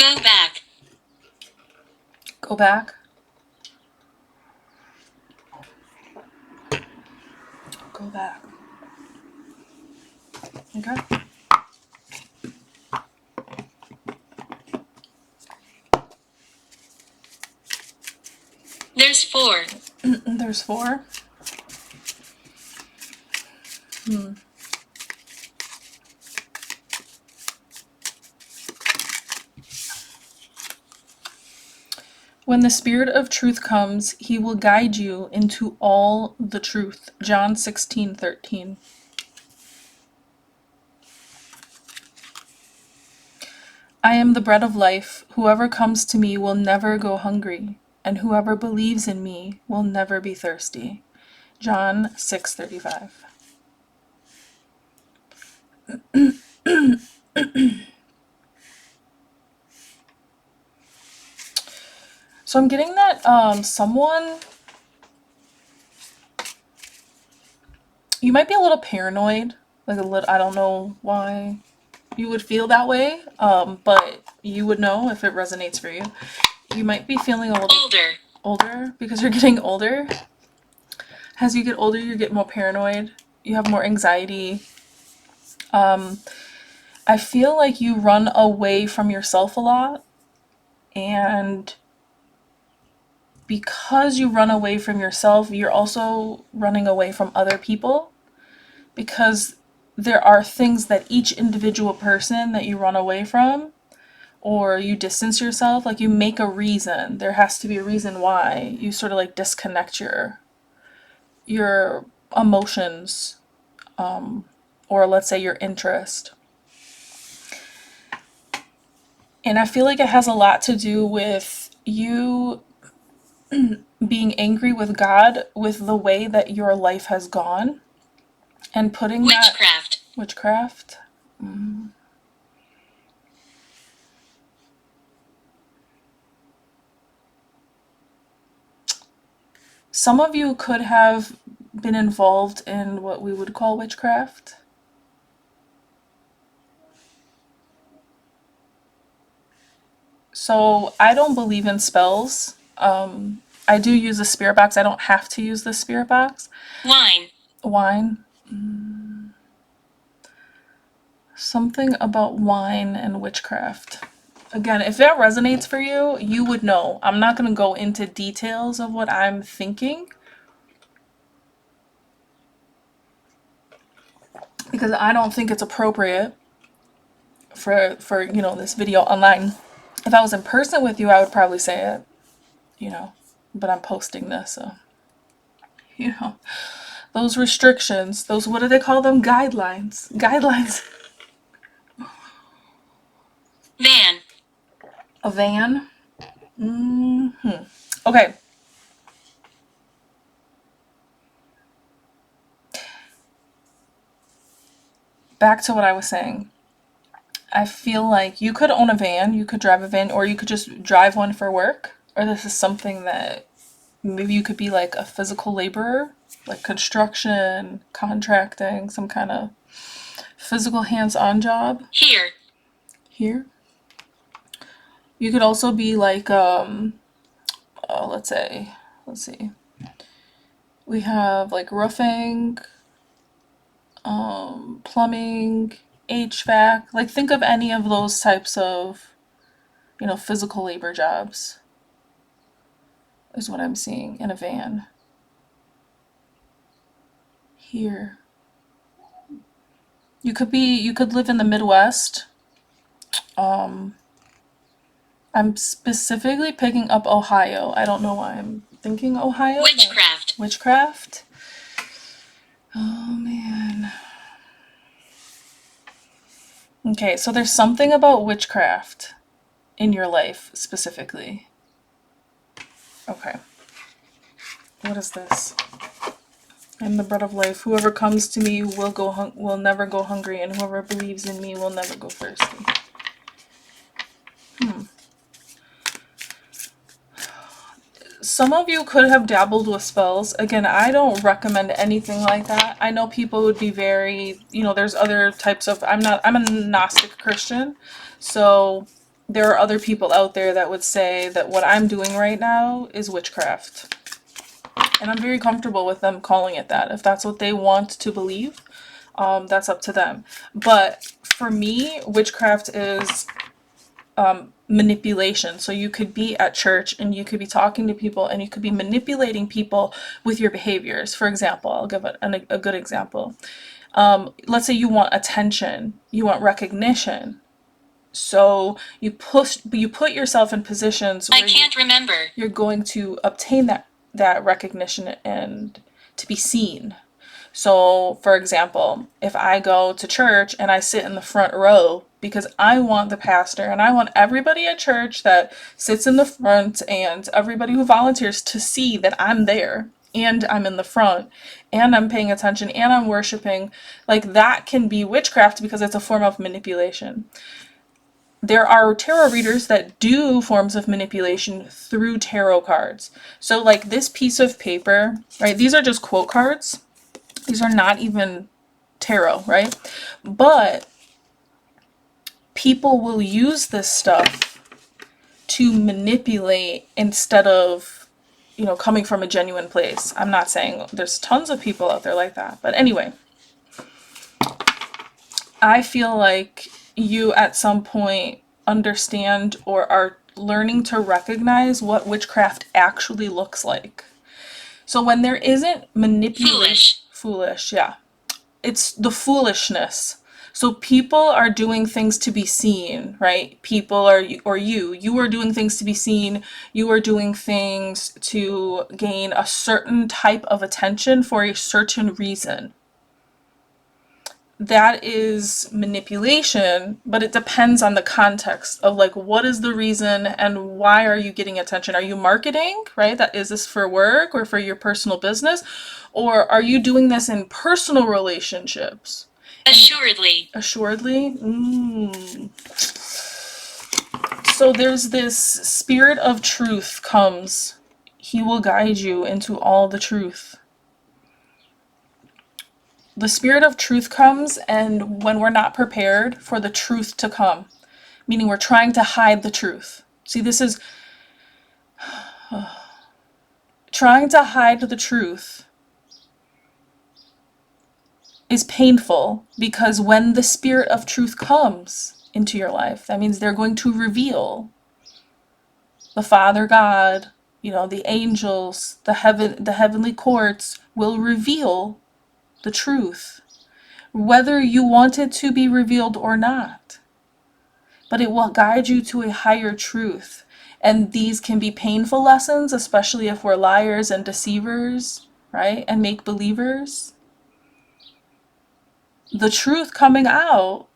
Go back. Go back. Go back. Okay. There's 4. There's 4. When the Spirit of truth comes, he will guide you into all the truth. John 16:13. I am the bread of life. Whoever comes to me will never go hungry, and whoever believes in me will never be thirsty. John 6:35. So I'm getting that someone, you might be a little paranoid, like a little, I don't know why you would feel that way, but you would know if it resonates for you. You might be feeling a little older because you're getting older. As you get older, you get more paranoid. You have more anxiety. I feel like you run away from yourself a lot, and because you run away from yourself, you're also running away from other people, because there are things that each individual person that you run away from or you distance yourself, like you make a reason. There has to be a reason why you sort of like disconnect your emotions, or let's say your interest. And I feel like it has a lot to do with you being angry with God with the way that your life has gone and putting witchcraft. Some of you could have been involved in what we would call witchcraft. So I don't believe in spells. I do use a spirit box. I don't have to use the spirit box. Wine. Something about wine and witchcraft. Again, if that resonates for you, you would know. I'm not going to go into details of what I'm thinking, because I don't think it's appropriate for this video online. If I was in person with you, I would probably say it, but I'm posting this, so those restrictions, those, what do they call them? Guidelines. Van. A van. Okay. Back to what I was saying. I feel like you could own a van, you could drive a van, or you could just drive one for work. Or this is something that maybe you could be like a physical laborer, like construction, contracting, some kind of physical hands-on job. Here. You could also be like, let's see. We have like roofing, plumbing, HVAC. Like think of any of those types of, physical labor jobs is what I'm seeing in a van. Here. You could live in the Midwest. I'm specifically picking up Ohio. I don't know why I'm thinking Ohio. Witchcraft. Oh man. Okay, so there's something about witchcraft in your life specifically. Okay. What is this? I'm the bread of life. Whoever comes to me will never go hungry, and whoever believes in me will never go thirsty. Some of you could have dabbled with spells. Again, I don't recommend anything like that. I know people would be very, there's other types of, I'm a Gnostic Christian, so there are other people out there that would say that what I'm doing right now is witchcraft. And I'm very comfortable with them calling it that. If that's what they want to believe, that's up to them. But for me, witchcraft is manipulation. So you could be at church and you could be talking to people and you could be manipulating people with your behaviors. For example, I'll give a good example. Let's say you want attention, you want recognition. So you put yourself in positions where you're going to obtain that recognition and to be seen. So, for example, if I go to church and I sit in the front row because I want the pastor and I want everybody at church that sits in the front and everybody who volunteers to see that I'm there and I'm in the front and I'm paying attention and I'm worshiping, like that can be witchcraft because it's a form of manipulation. There are tarot readers that do forms of manipulation through tarot cards. So like this piece of paper, right? These are just quote cards. These are not even tarot, right? But people will use this stuff to manipulate instead of, coming from a genuine place. I'm not saying there's tons of people out there like that. But anyway, I feel like you at some point understand or are learning to recognize what witchcraft actually looks like. So when there isn't manipulation, foolish, yeah. It's the foolishness. So people are doing things to be seen, right? People are, or you are doing things to be seen. You are doing things to gain a certain type of attention for a certain reason. That is manipulation, but it depends on the context of like, what is the reason and why are you getting attention? Are you marketing, right? Is this for work or for your personal business? Or are you doing this in personal relationships? Assuredly. Assuredly? So there's this spirit of truth comes. He will guide you into all the truth. The spirit of truth comes, and when we're not prepared for the truth to come, meaning we're trying to hide the truth. See, this is trying to hide the truth is painful, because when the spirit of truth comes into your life, that means they're going to reveal the Father God, the angels, the heavenly courts will reveal the truth, whether you want it to be revealed or not. But it will guide you to a higher truth. And these can be painful lessons, especially if we're liars and deceivers, right? And make believers. The truth coming out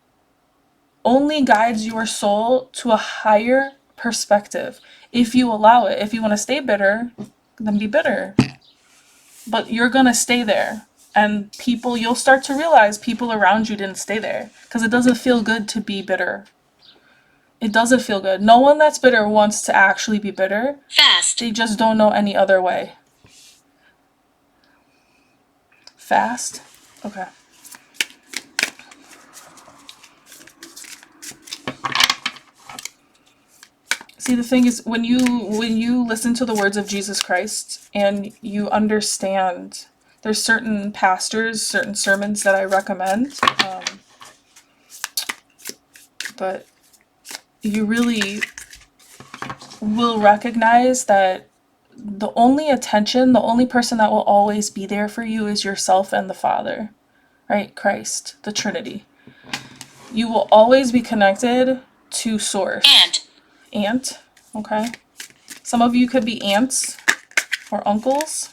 only guides your soul to a higher perspective. If you allow it. If you want to stay bitter, then be bitter. But you're going to stay there. And you'll start to realize people around you didn't stay there. Because it doesn't feel good to be bitter. It doesn't feel good. No one that's bitter wants to actually be bitter. Fast. They just don't know any other way. Fast? Okay. See, the thing is, when you listen to the words of Jesus Christ and you understand, there's certain pastors, certain sermons that I recommend, but you really will recognize that the only person that will always be there for you is yourself and the Father, right? Christ, the Trinity. You will always be connected to Source. Aunt, okay? Some of you could be aunts or uncles.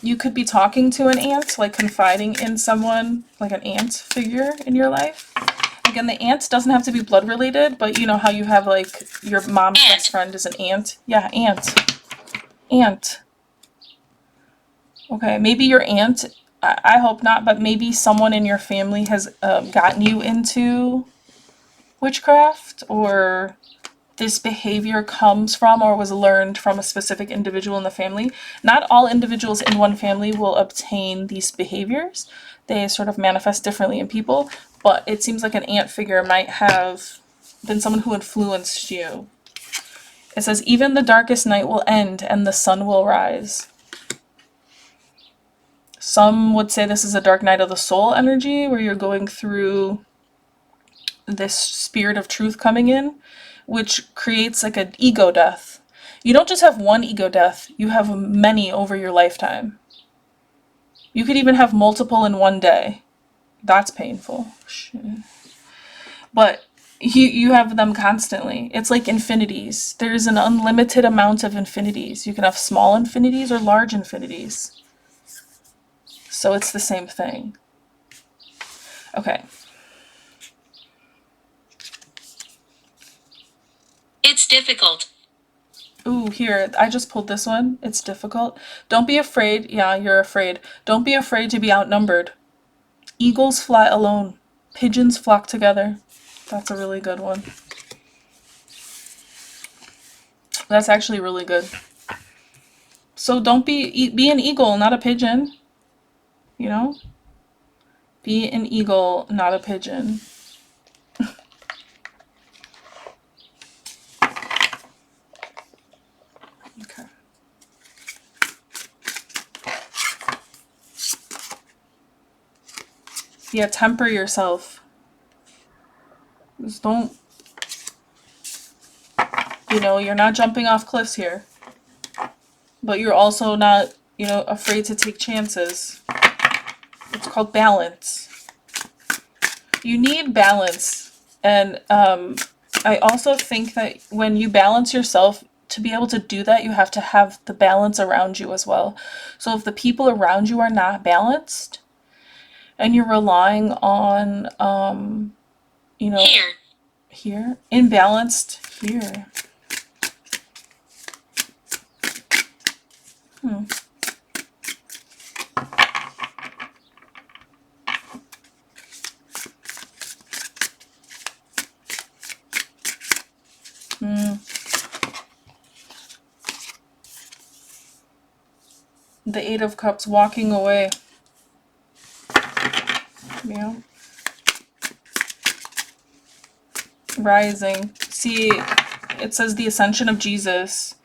You could be talking to an aunt, like confiding in someone, like an aunt figure in your life. Again, the aunt doesn't have to be blood related, but you know how you have like your mom's best friend is an aunt? Yeah, aunt. Aunt. Okay, maybe your aunt, I hope not, but maybe someone in your family has gotten you into witchcraft, or this behavior comes from or was learned from a specific individual in the family. Not all individuals in one family will obtain these behaviors. They sort of manifest differently in people, but it seems like an aunt figure might have been someone who influenced you. It says, even the darkest night will end and the sun will rise. Some would say this is a dark night of the soul energy, where you're going through this spirit of truth coming in, which creates like an ego death. You don't just have one ego death, you have many over your lifetime. You could even have multiple in one day. That's painful. Shit. But you have them constantly. It's like infinities. There's an unlimited amount of infinities. You can have small infinities or large infinities. So it's the same thing. Okay. It's difficult. Ooh, here, I just pulled this one. It's difficult. Don't be afraid. Yeah, you're afraid. Don't be afraid to be outnumbered. Eagles fly alone. Pigeons flock together. That's a really good one. That's actually really good. So don't be an eagle, not a pigeon. You know? Be an eagle, not a pigeon. Okay. Yeah, temper yourself. Just don't, you're not jumping off cliffs here. But you're also not, afraid to take chances. It's called balance. You need balance. And I also think that when you balance yourself, to be able to do that, you have to have the balance around you as well. So if the people around you are not balanced, and you're relying on, here, imbalanced here. The Eight of Cups, walking away. Yeah. Rising. See, it says the ascension of Jesus.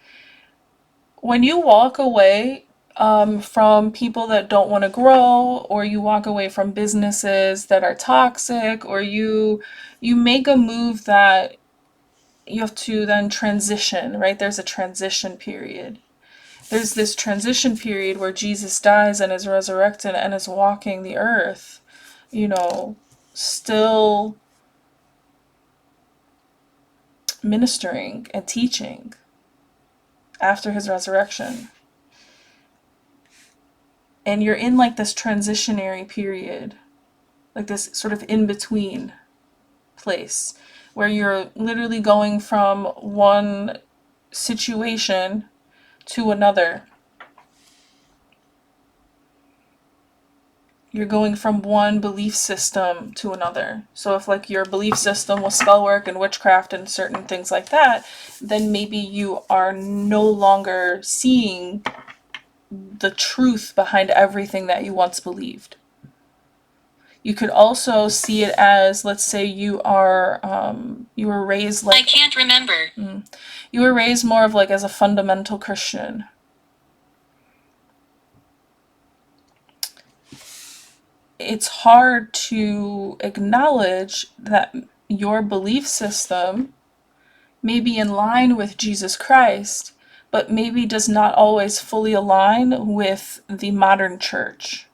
When you walk away from people that don't want to grow, or you walk away from businesses that are toxic, or you make a move that you have to then transition, right? There's a transition period. There's this transition period where Jesus dies and is resurrected and is walking the earth, still ministering and teaching after his resurrection. And you're in like this transitionary period, like this sort of in-between place where you're literally going from one situation to another. You're going from one belief system to another. So if like your belief system was spell work and witchcraft and certain things like that, then maybe you are no longer seeing the truth behind everything that you once believed. You could also see it as, let's say you were raised like... I can't remember. You were raised more of like as a fundamental Christian. It's hard to acknowledge that your belief system may be in line with Jesus Christ, but maybe does not always fully align with the modern church.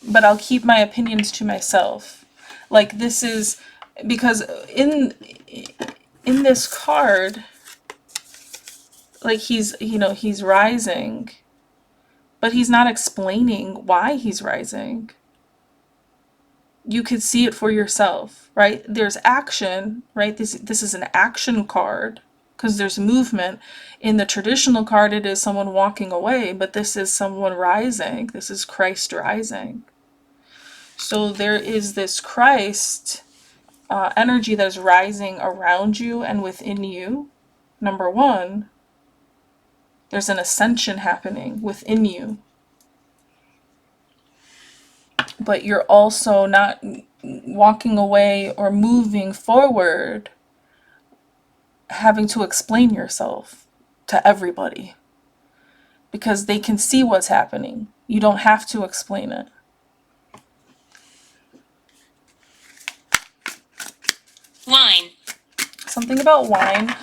But I'll keep my opinions to myself. Like, this is because in this card, like he's rising, but he's not explaining why he's rising. You could see it for yourself, right? There's action, right? This is an action card because there's movement. In the traditional card, it is someone walking away, but this is someone rising. This is Christ rising. So there is this Christ energy that is rising around you and within you. Number one, there's an ascension happening within you. but you're also not walking away or moving forward having to explain yourself to everybody because they can see what's happening. You don't have to explain it. Wine. Something about wine.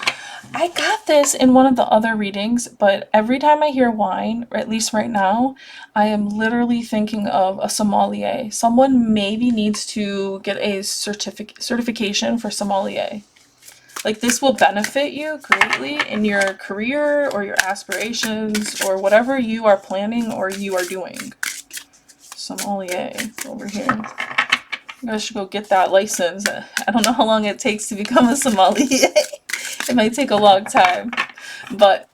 I got this in one of the other readings, but every time I hear wine, or at least right now, I am literally thinking of a sommelier. Someone maybe needs to get a certification for sommelier. Like, this will benefit you greatly in your career or your aspirations or whatever you are planning or you are doing. Sommelier over here. You guys should go get that license. I don't know how long it takes to become a sommelier. It might take a long time, but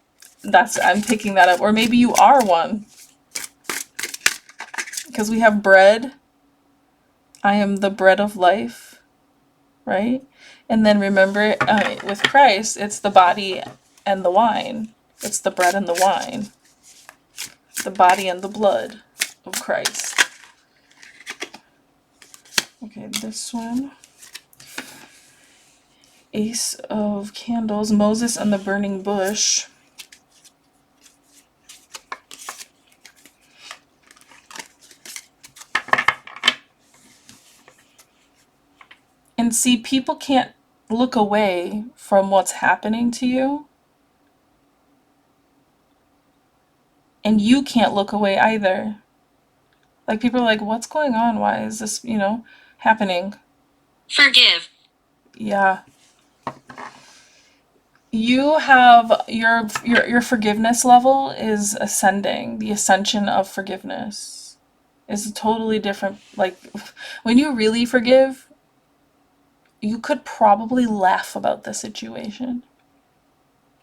I'm picking that up. Or maybe you are one. Because we have bread. I am the bread of life, right? And then remember, with Christ, it's the body and the wine. It's the bread and the wine. The body and the blood of Christ. Okay, this one. Ace of Candles, Moses and the burning bush. And see, people can't look away from what's happening to you. And you can't look away either. Like, people are like, what's going on? Why is this, happening? Forgive. Yeah. You have your forgiveness level is ascending. The ascension of forgiveness is totally different. Like, when you really forgive, you could probably laugh about the situation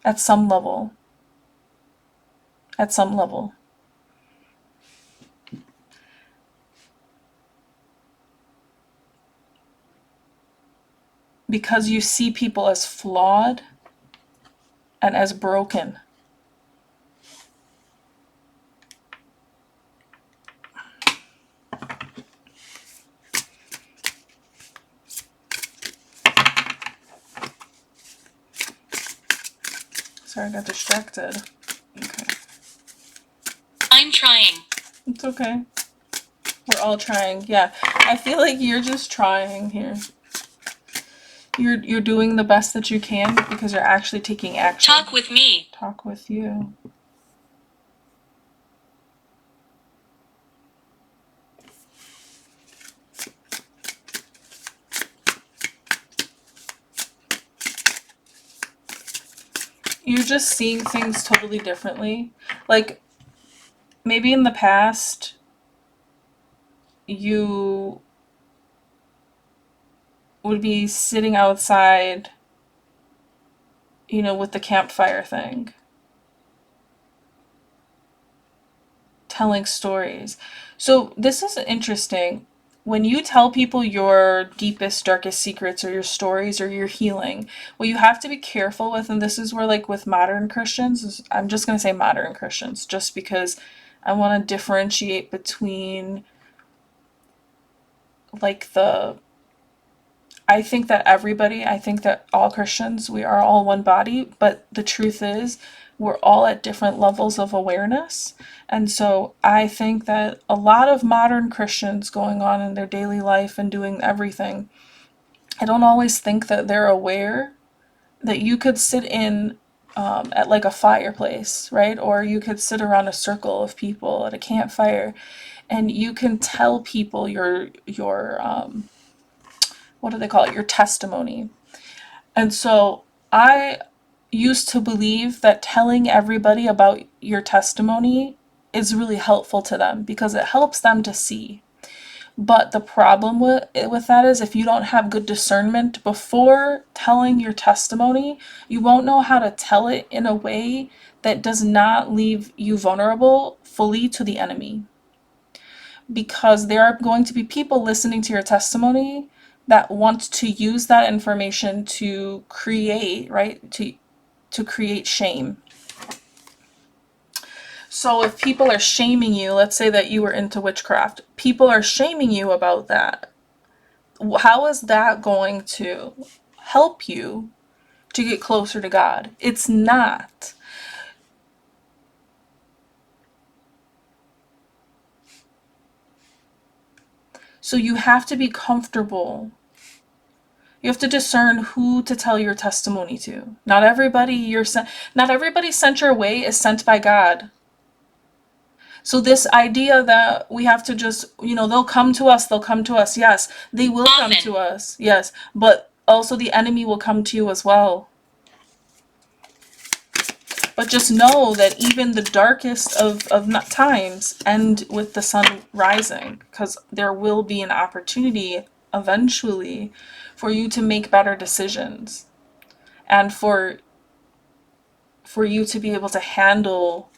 at some level. At some level. Because you see people as flawed and as broken. Sorry, I got distracted. Okay. I'm trying. It's okay. We're all trying. Yeah. I feel like you're just trying here. You're doing the best that you can because you're actually taking action. Talk with me. Talk with you. You're just seeing things totally differently. Like, maybe in the past, you would be sitting outside, with the campfire thing, telling stories. So this is interesting. When you tell people your deepest, darkest secrets or your stories or your healing, what you have to be careful with, and this is where, like, with modern Christians, I'm just going to say modern Christians, just because I want to differentiate between, like, I think that all Christians, we are all one body, but the truth is, we're all at different levels of awareness. And so I think that a lot of modern Christians going on in their daily life and doing everything, I don't always think that they're aware that you could sit in at, like, a fireplace, right? Or you could sit around a circle of people at a campfire, and you can tell people your what do they call it? Your testimony. And so I used to believe that telling everybody about your testimony is really helpful to them because it helps them to see. But the problem with that is, if you don't have good discernment before telling your testimony, you won't know how to tell it in a way that does not leave you vulnerable fully to the enemy. Because there are going to be people listening to your testimony that want to use that information to create, right? To create shame. So if people are shaming you, let's say that you were into witchcraft, people are shaming you about that. How is that going to help you to get closer to God? It's not. So you have to be comfortable. You have to discern who to tell your testimony to. Not everybody sent your way is sent by God. So this idea that we have to just, they'll come to us, they'll come to us. Yes, they will come Often. to us. Yes, but also the enemy will come to you as well. But just know that even the darkest of times end with the sun rising, because there will be an opportunity eventually for you to make better decisions, and for you to be able to handle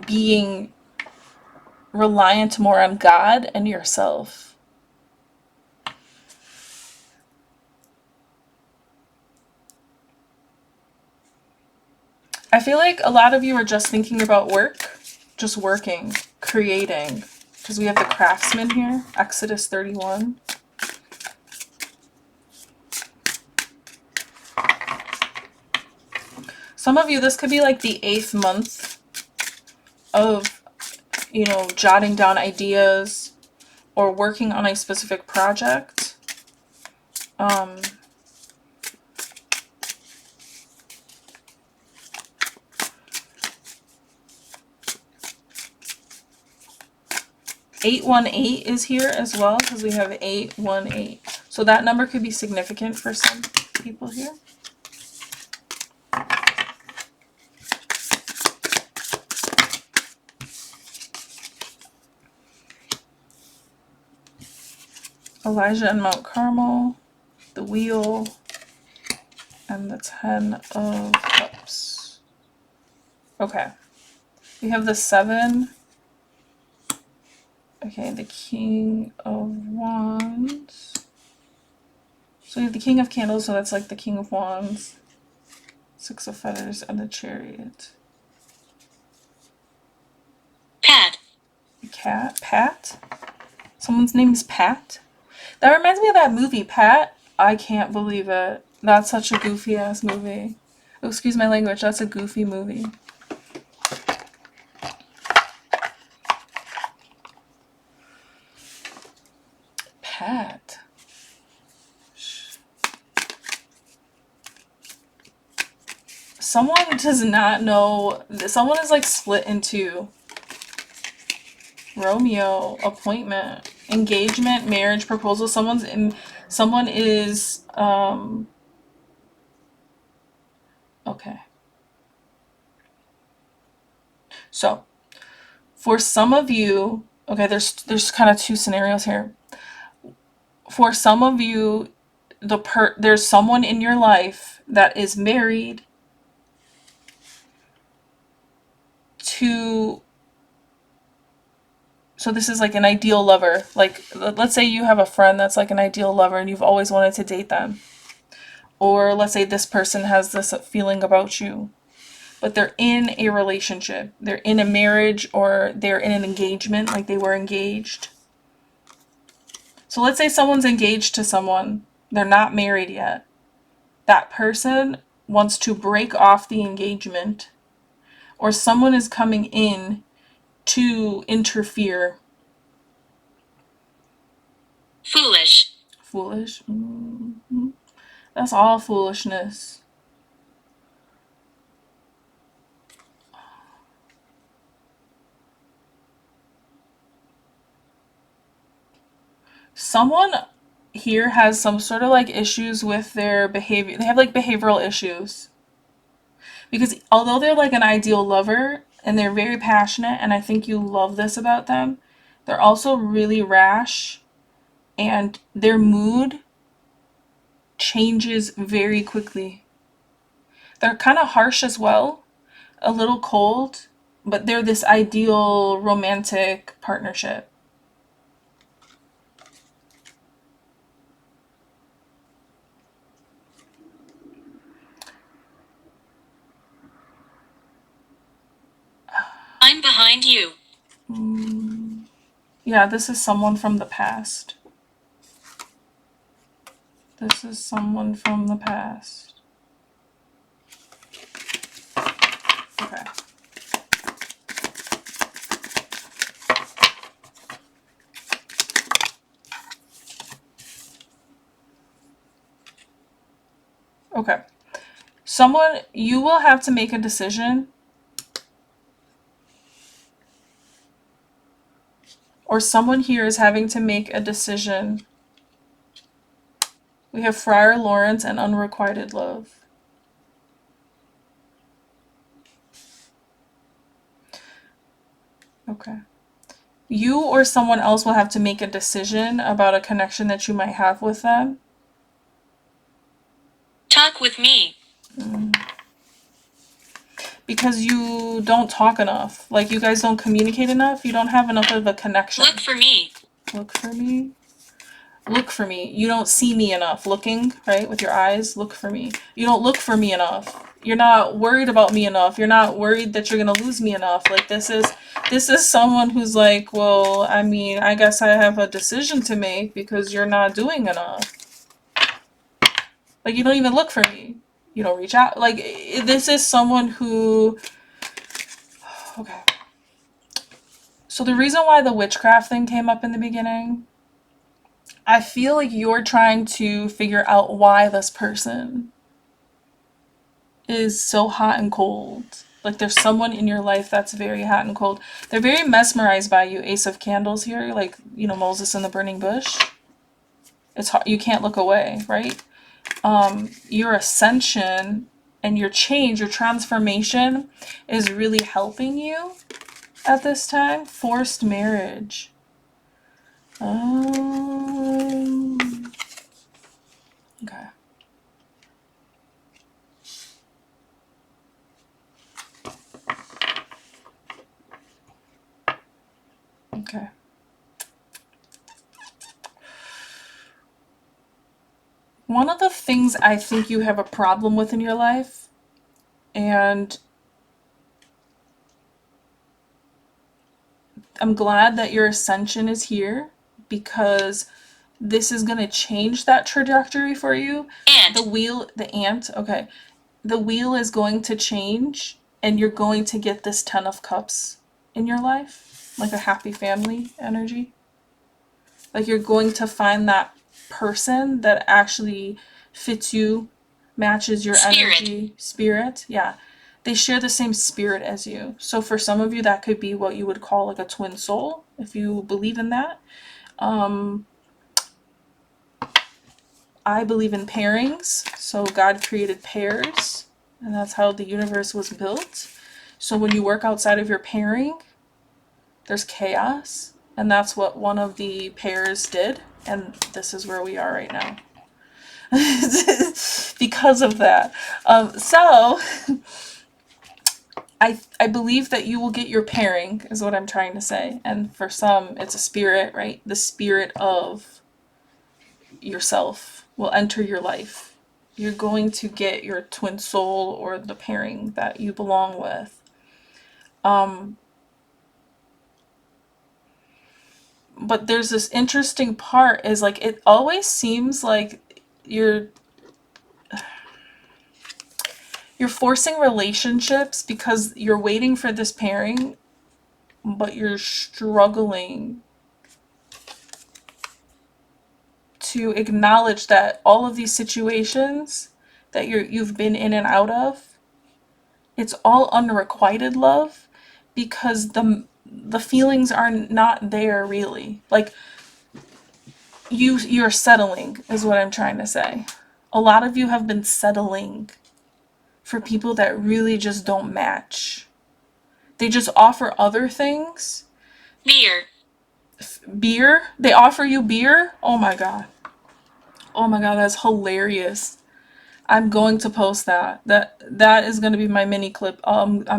being reliant more on God and yourself. I feel like a lot of you are just thinking about work, just working, creating, because we have the craftsman here, Exodus 31. Some of you, this could be like the 8th month of, jotting down ideas or working on a specific project. 818 is here as well, because we have 818. So that number could be significant for some people here. Elijah and Mount Carmel, the wheel, and the 10 of Cups. Okay. We have the 7. Okay, the King of Wands. So we have the King of Candles, so that's like the King of Wands. 6 of Feathers and the Chariot. Pat. Cat? Pat? Someone's name is Pat? That reminds me of that movie, Pat. I can't believe it. That's such a goofy ass movie. Oh, excuse my language, that's a goofy movie. Pat. Someone does not know. Someone is like split into Romeo, appointment, engagement, marriage, proposal. Someone is okay. So, for some of you, okay, there's kind of 2 scenarios here. For some of you, there's someone in your life that is married to, so this is like an ideal lover. Like, let's say you have a friend that's like an ideal lover and you've always wanted to date them. Or let's say this person has this feeling about you, but they're in a relationship. They're in a marriage, or they're in an engagement, like they were engaged. So let's say someone's engaged to someone. They're not married yet. That person wants to break off the engagement, or someone is coming in to interfere. Foolish. Foolish? Mm-hmm. That's all foolishness. Someone here has some sort of like issues with their behavior. They have like behavioral issues. Because although they're like an ideal lover and they're very passionate, and I think you love this about them, they're also really rash, and their mood changes very quickly. They're kind of harsh as well, a little cold, but they're this ideal romantic partnership. I'm behind you. Yeah, this is someone from the past. This is someone from the past. Okay. Okay. Someone, you will have to make a decision, or someone here is having to make a decision. We have Friar Lawrence and unrequited love. Okay. You or someone else will have to make a decision about a connection that you might have with them. Talk with me. Because you don't talk enough. Like, you guys don't communicate enough. You don't have enough of a connection. Look for me. Look for me. Look for me. You don't see me enough. Looking, right, with your eyes. Look for me. You don't look for me enough. You're not worried about me enough. You're not worried that you're gonna lose me enough. Like, this is someone who's like, well, I mean, I guess I have a decision to make because you're not doing enough. Like, you don't even look for me. You don't reach out. Like, this is someone who... Okay. So the reason why the witchcraft thing came up in the beginning, I feel like you're trying to figure out why this person is so hot and cold. Like, there's someone in your life that's very hot and cold. They're very mesmerized by you. Ace of Candles here, like, you know, Moses in the burning bush. It's hard. You can't look away, right? Your ascension and your change, your transformation is really helping you at this time. Forced marriage. Okay. Okay. One of the things I think you have a problem with in your life, and I'm glad that your ascension is here, because this is going to change that trajectory for you. Ant. The ant, okay. The wheel is going to change, and you're going to get this 10 of Cups in your life, like a happy family energy. Like, you're going to find that person that actually fits you, matches your energy, spirit. Yeah. They share the same spirit as you. So for some of you, that could be what you would call like a twin soul, if you believe in that. I believe in pairings. So God created pairs, and that's how the universe was built. So when you work outside of your pairing, there's chaos. And that's what one of the pairs did. And this is where we are right now. Because of that. So I believe that you will get your pairing, is what I'm trying to say. And for some, it's a spirit, right? The spirit of yourself will enter your life. You're going to get your twin soul or the pairing that you belong with. But there's this interesting part, is like, it always seems like you're forcing relationships because you're waiting for this pairing, but you're struggling to acknowledge that all of these situations that you've been in and out of, it's all unrequited love, because the feelings are not there really. Like, you're settling, is what I'm trying to say. A lot of you have been settling for people that really just don't match. They just offer other things. Beer. Beer? They offer you beer? Oh my god. Oh my god, that's hilarious. I'm going to post that. That is going to be my mini clip.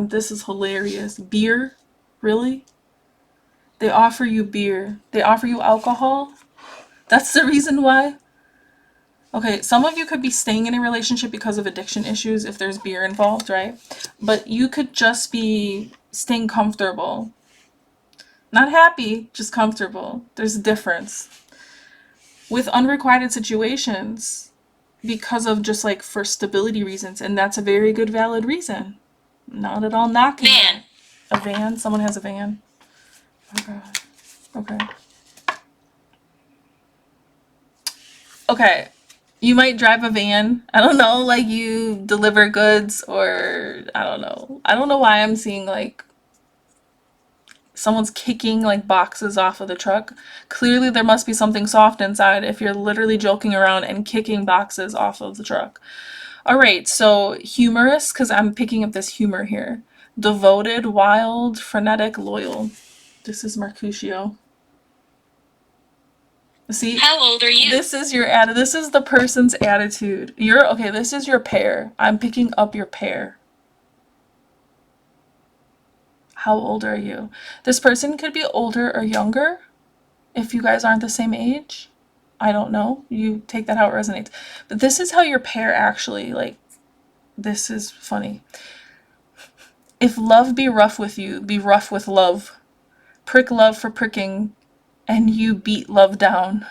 This is hilarious. Beer? Really? They offer you beer. They offer you alcohol? That's the reason why? Okay, some of you could be staying in a relationship because of addiction issues if there's beer involved, right? But you could just be staying comfortable. Not happy, just comfortable. There's a difference. With unrequited situations, because of just like for stability reasons, and that's a very good valid reason. Not at all knocking Van. that. A van? Someone has a van. Oh god. Okay. Okay. You might drive a van. I don't know, like you deliver goods or I don't know. I don't know why I'm seeing like someone's kicking like boxes off of the truck. Clearly there must be something soft inside if you're literally joking around and kicking boxes off of the truck. All right, so humorous, because I'm picking up this humor here. Devoted, wild, frenetic, loyal. This is Mercutio. See, How old are you? this is your this is the person's attitude. You're okay, this is your pair. I'm picking up your pair. How old are you? This person could be older or younger if you guys aren't the same age. I don't know. You take that how it resonates. But this is how your pair actually, like, this is funny. If love be rough with you, be rough with love. Prick love for pricking, and you beat love down.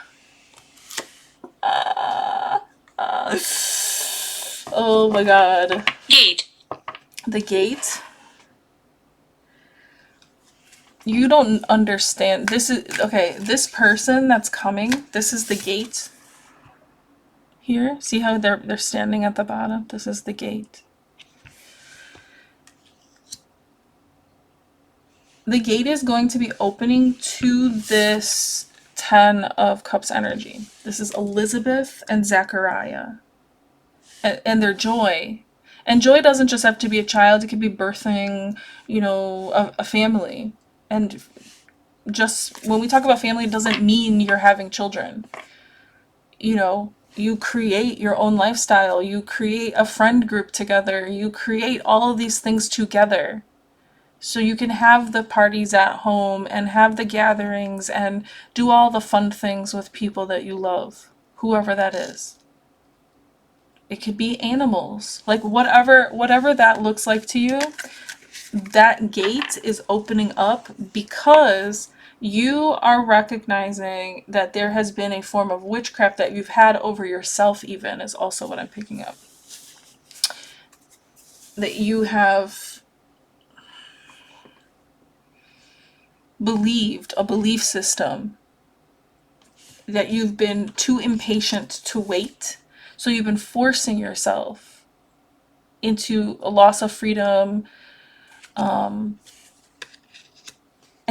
Oh my god. Gate. The gate. You don't understand. This is, okay, this person that's coming, this is the gate. Here, see how they're standing at the bottom? This is the gate. The gate is going to be opening to this 10 of Cups energy. This is Elizabeth and Zachariah. And their joy. And joy doesn't just have to be a child, it could be birthing, you know, a family. And just when we talk about family, it doesn't mean you're having children. You know, you create your own lifestyle, you create a friend group together, you create all of these things together. So you can have the parties at home and have the gatherings and do all the fun things with people that you love, whoever that is. It could be animals, like whatever that looks like to you. That gate is opening up because you are recognizing that there has been a form of witchcraft that you've had over yourself, even, is also what I'm picking up. That you have believed a belief system, that you've been too impatient to wait. So you've been forcing yourself into a loss of freedom. And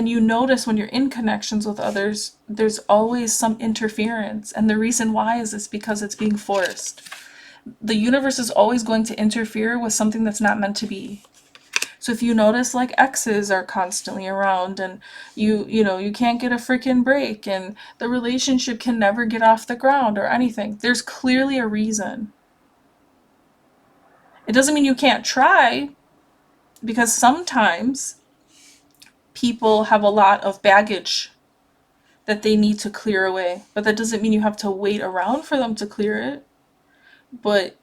you notice when you're in connections with others, there's always some interference. And the reason why is this because it's being forced. The universe is always going to interfere with something that's not meant to be. So if you notice, like, exes are constantly around and you know, you can't get a freaking break and the relationship can never get off the ground or anything, there's clearly a reason. It doesn't mean you can't try, because sometimes people have a lot of baggage that they need to clear away, but that doesn't mean you have to wait around for them to clear it. But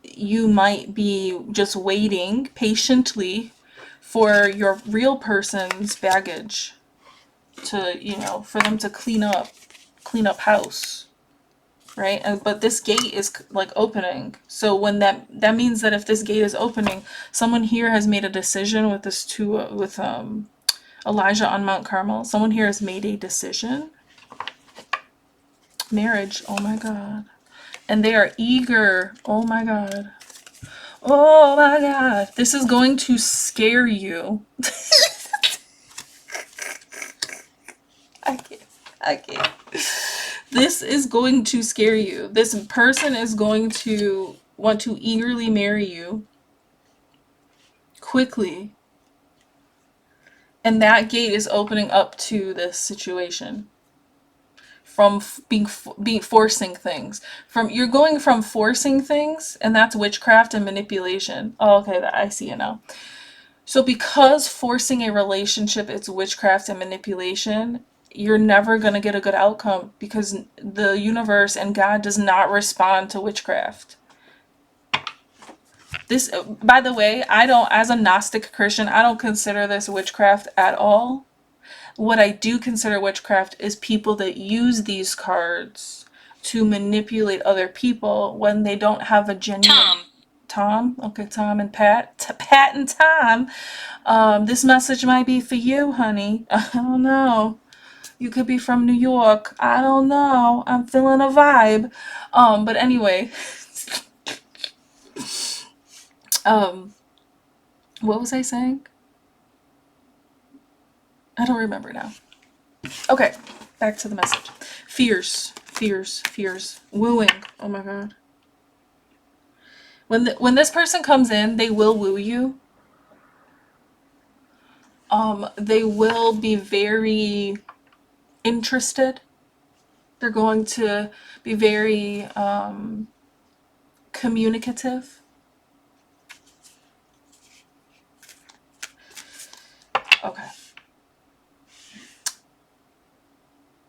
you might be just waiting patiently for your real person's baggage to, you know, for them to clean up house, right? But this gate is like opening. So when that means that if this gate is opening, someone here has made a decision with this with Elijah on Mount Carmel. Someone here has made a decision. Marriage, oh my god. And they are eager. Oh my god. Oh my god. This is going to scare you. I can't. This is going to scare you. This person is going to want to eagerly marry you quickly. And that gate is opening up to this situation. From being forcing things. You're going from forcing things, and that's witchcraft and manipulation. Oh, okay, I see it now. So because forcing a relationship is witchcraft and manipulation, you're never going to get a good outcome because the universe and God does not respond to witchcraft. This, by the way, I don't, as a Gnostic Christian, I don't consider this witchcraft at all. What I do consider witchcraft is people that use these cards to manipulate other people when they don't have a genuine... Tom? Okay, Tom and Pat. Pat and Tom. This message might be for you, honey. I don't know. You could be from New York. I don't know. I'm feeling a vibe. But anyway. What was I saying? I don't remember now. Okay, back to the message. Fears. Wooing. Oh my god. When this person comes in, they will woo you. They will be very interested. They're going to be very communicative. Okay.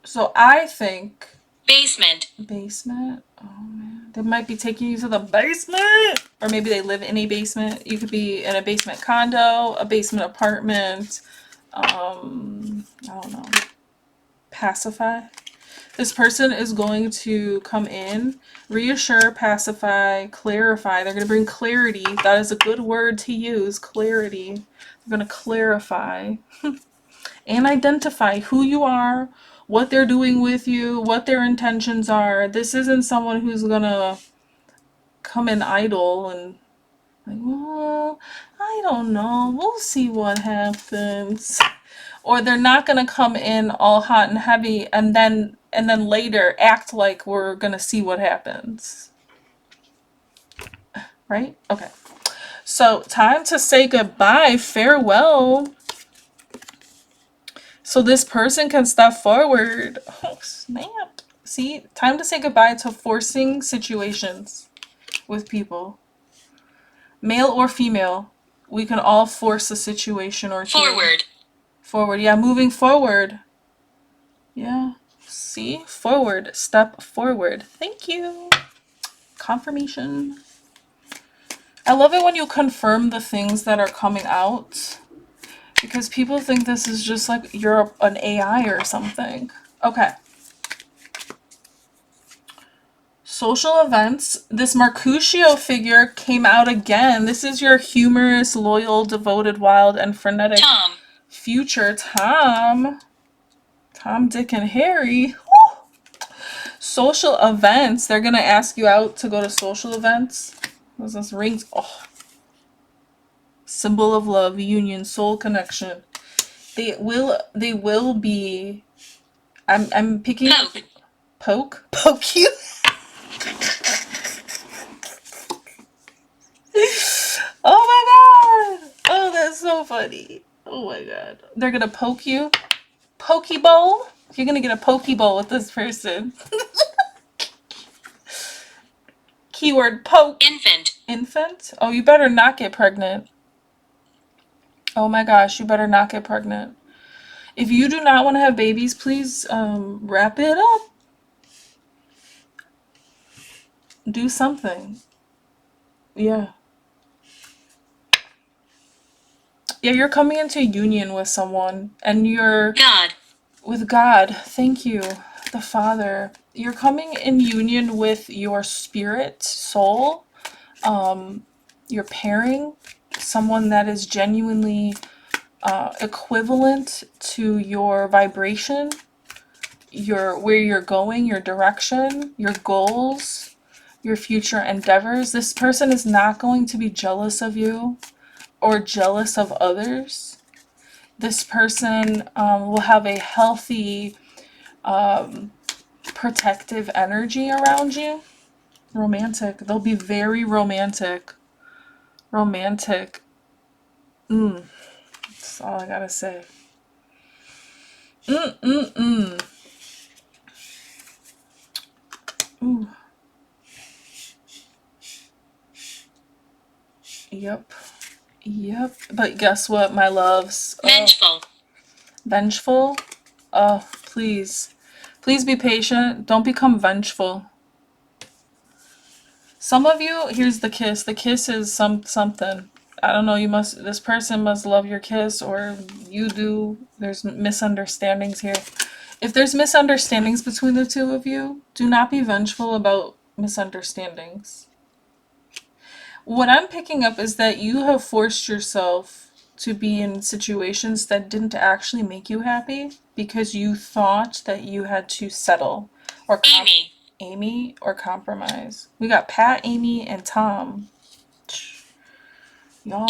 So I think... Basement? Oh man. They might be taking you to the basement! Or maybe they live in a basement. You could be in a basement condo, a basement apartment. I don't know. Pacify. This person is going to come in, reassure, pacify, clarify. They're going to bring clarity. That is a good word to use, clarity. They're going to clarify and identify who you are, what they're doing with you, what their intentions are. This isn't someone who's going to come in idle and like, well, I don't know. We'll see what happens. Or they're not going to come in all hot and heavy and then later act like we're going to see what happens. Right? Okay. So, time to say goodbye. Farewell. So this person can step forward. Oh, snap. See? Time to say goodbye to forcing situations with people. Male or female. We can all force a situation or two. Forward. Yeah, moving forward. Yeah. See? Forward. Step forward. Thank you. Confirmation. I love it when you confirm the things that are coming out. Because people think this is just like you're an AI or something. Okay. Social events. This Mercutio figure came out again. This is your humorous, loyal, devoted, wild, and frenetic future Tom. Tom, Dick, and Harry. Woo! Social events. They're going to ask you out to go to social events. What's this? Rings. Oh. Symbol of love, union, soul connection. They will be... I'm picking... Poke? Poke you? Oh my god! Oh, that's so funny. Oh my god. They're gonna poke you. Pokeball? You're gonna get a Pokeball with this person. Keyword poke. Infant? Oh, you better not get pregnant. Oh my gosh, you better not get pregnant. If you do not want to have babies, please wrap it up. Do something. Yeah. Yeah, you're coming into union with someone and you're... With God. Thank you. The Father. You're coming in union with your spirit, soul. You're pairing someone that is genuinely equivalent to your vibration, where you're going, your direction, your goals, your future endeavors. This person is not going to be jealous of you or jealous of others. This person will have a healthy, protective energy around you. Romantic. They'll be very romantic. Romantic. That's all I gotta say. Ooh. Yep. But guess what, my loves? Vengeful. Oh, Please. Please be patient. Don't become vengeful. Some of you, here's the kiss. The kiss is something. I don't know, this person must love your kiss, or you do. There's misunderstandings here. If there's misunderstandings between the two of you, do not be vengeful about misunderstandings. What I'm picking up is that you have forced yourself to be in situations that didn't actually make you happy because you thought that you had to settle or Amy or compromise. We got Pat, Amy, and Tom. Y'all.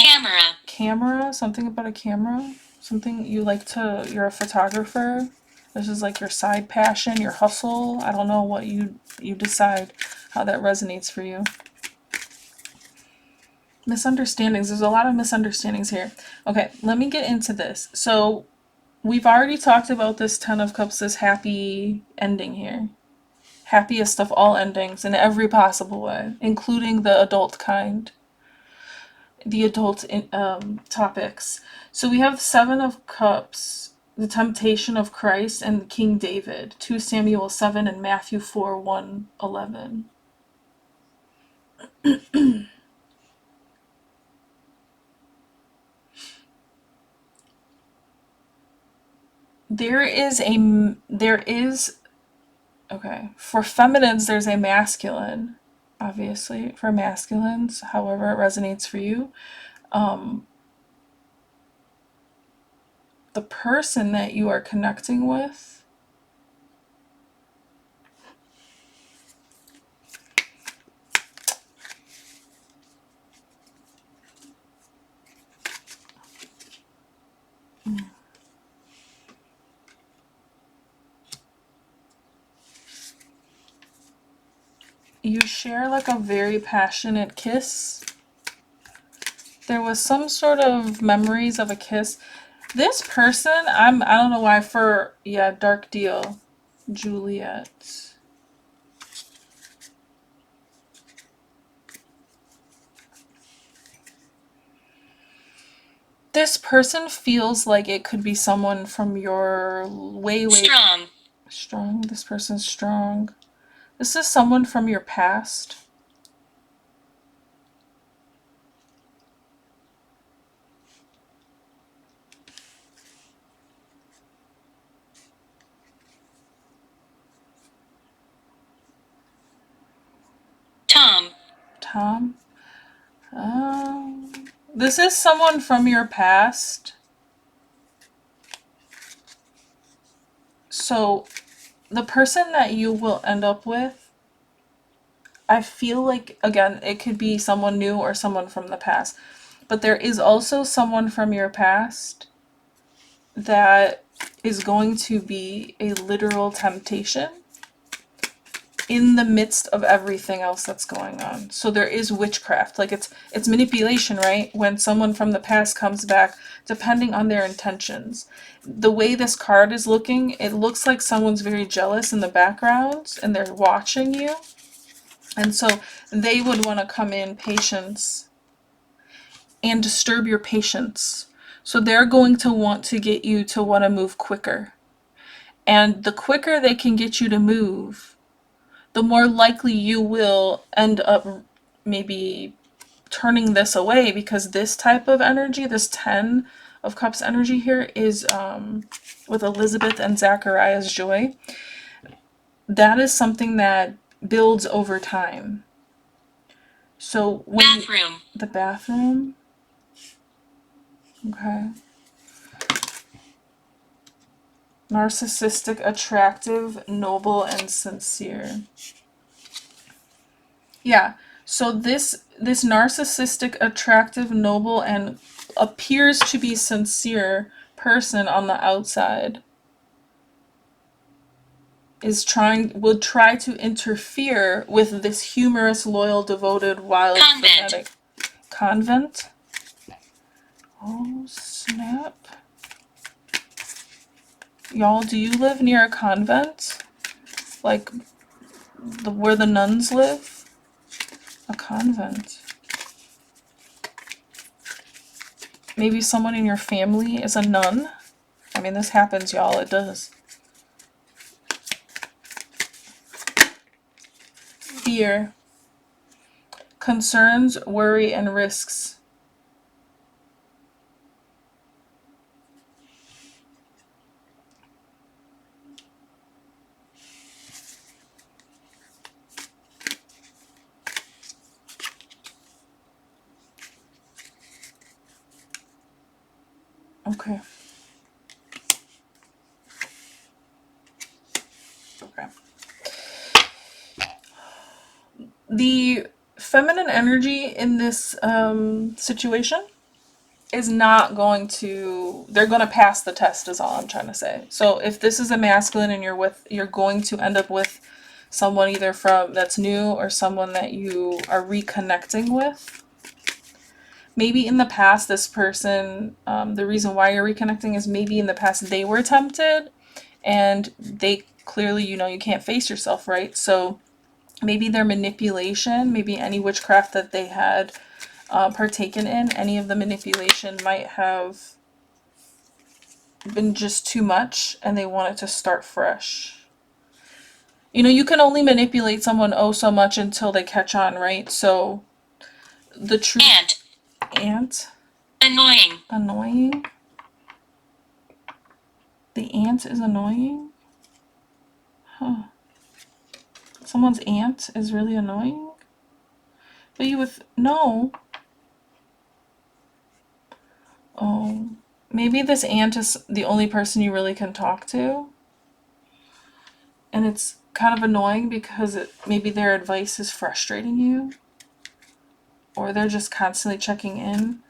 Camera? Something about a camera? Something you like to, you're a photographer? This is like your side passion, your hustle? I don't know what you decide how that resonates for you. Misunderstandings. There's a lot of misunderstandings here. Okay, let me get into this. So we've already talked about this Ten of Cups, this happy ending here. Happiest of all endings in every possible way, including the adult kind. The adult topics. So we have Seven of Cups, the temptation of Christ, and King David. 2 Samuel 7 and Matthew 4, 1, 11. Okay, for feminines, there's a masculine, obviously, for masculines, however it resonates for you. The person that you are connecting with, you share like a very passionate kiss. There was some sort of memories of a kiss. This person, I don't know why, Dark Deal, Juliet. This person feels like it could be someone from your way strong. This person's strong. This is someone from your past. Tom. This is someone from your past. So the person that you will end up with, I feel like, again, it could be someone new or someone from the past. But there is also someone from your past that is going to be a literal temptation in the midst of everything else that's going on. So there is witchcraft. Like it's manipulation, right? When someone from the past comes back, depending on their intentions. The way this card is looking, it looks like someone's very jealous in the background and they're watching you. And so they would want to come in patience and disturb your patience. So they're going to want to get you to want to move quicker. And the quicker they can get you to move, the more likely you will end up maybe turning this away, because this type of energy, this 10 of Cups energy here is with Elizabeth and Zachariah's joy. That is something that builds over time. So when the bathroom. Okay. Narcissistic, attractive, noble, and sincere. Yeah, so this narcissistic, attractive, noble, and appears to be sincere person on the outside would try to interfere with this humorous, loyal, devoted, wild, fanatic convent. Oh, snap. Y'all, do you live near a convent? Like where the nuns live? A convent. Maybe someone in your family is a nun. I mean, this happens, y'all. It does. Fear. Concerns, worry, and risks. Okay. Okay. The feminine energy in this situation is not going to, they're going to pass the test is all I'm trying to say. So if this is a masculine and you're going to end up with someone either from that's new or someone that you are reconnecting with. Maybe in the past this person, the reason why you're reconnecting is maybe in the past they were tempted and they clearly, you can't face yourself, right? So maybe their manipulation, maybe any witchcraft that they had partaken in, any of the manipulation might have been just too much and they wanted to start fresh. You can only manipulate someone oh so much until they catch on, right? So the truth. Ant. Annoying. Annoying. The ant is annoying? Huh. Someone's aunt is really annoying? But you would no. Oh. Maybe this aunt is the only person you really can talk to. And it's kind of annoying because maybe their advice is frustrating you. Or they're just constantly checking in.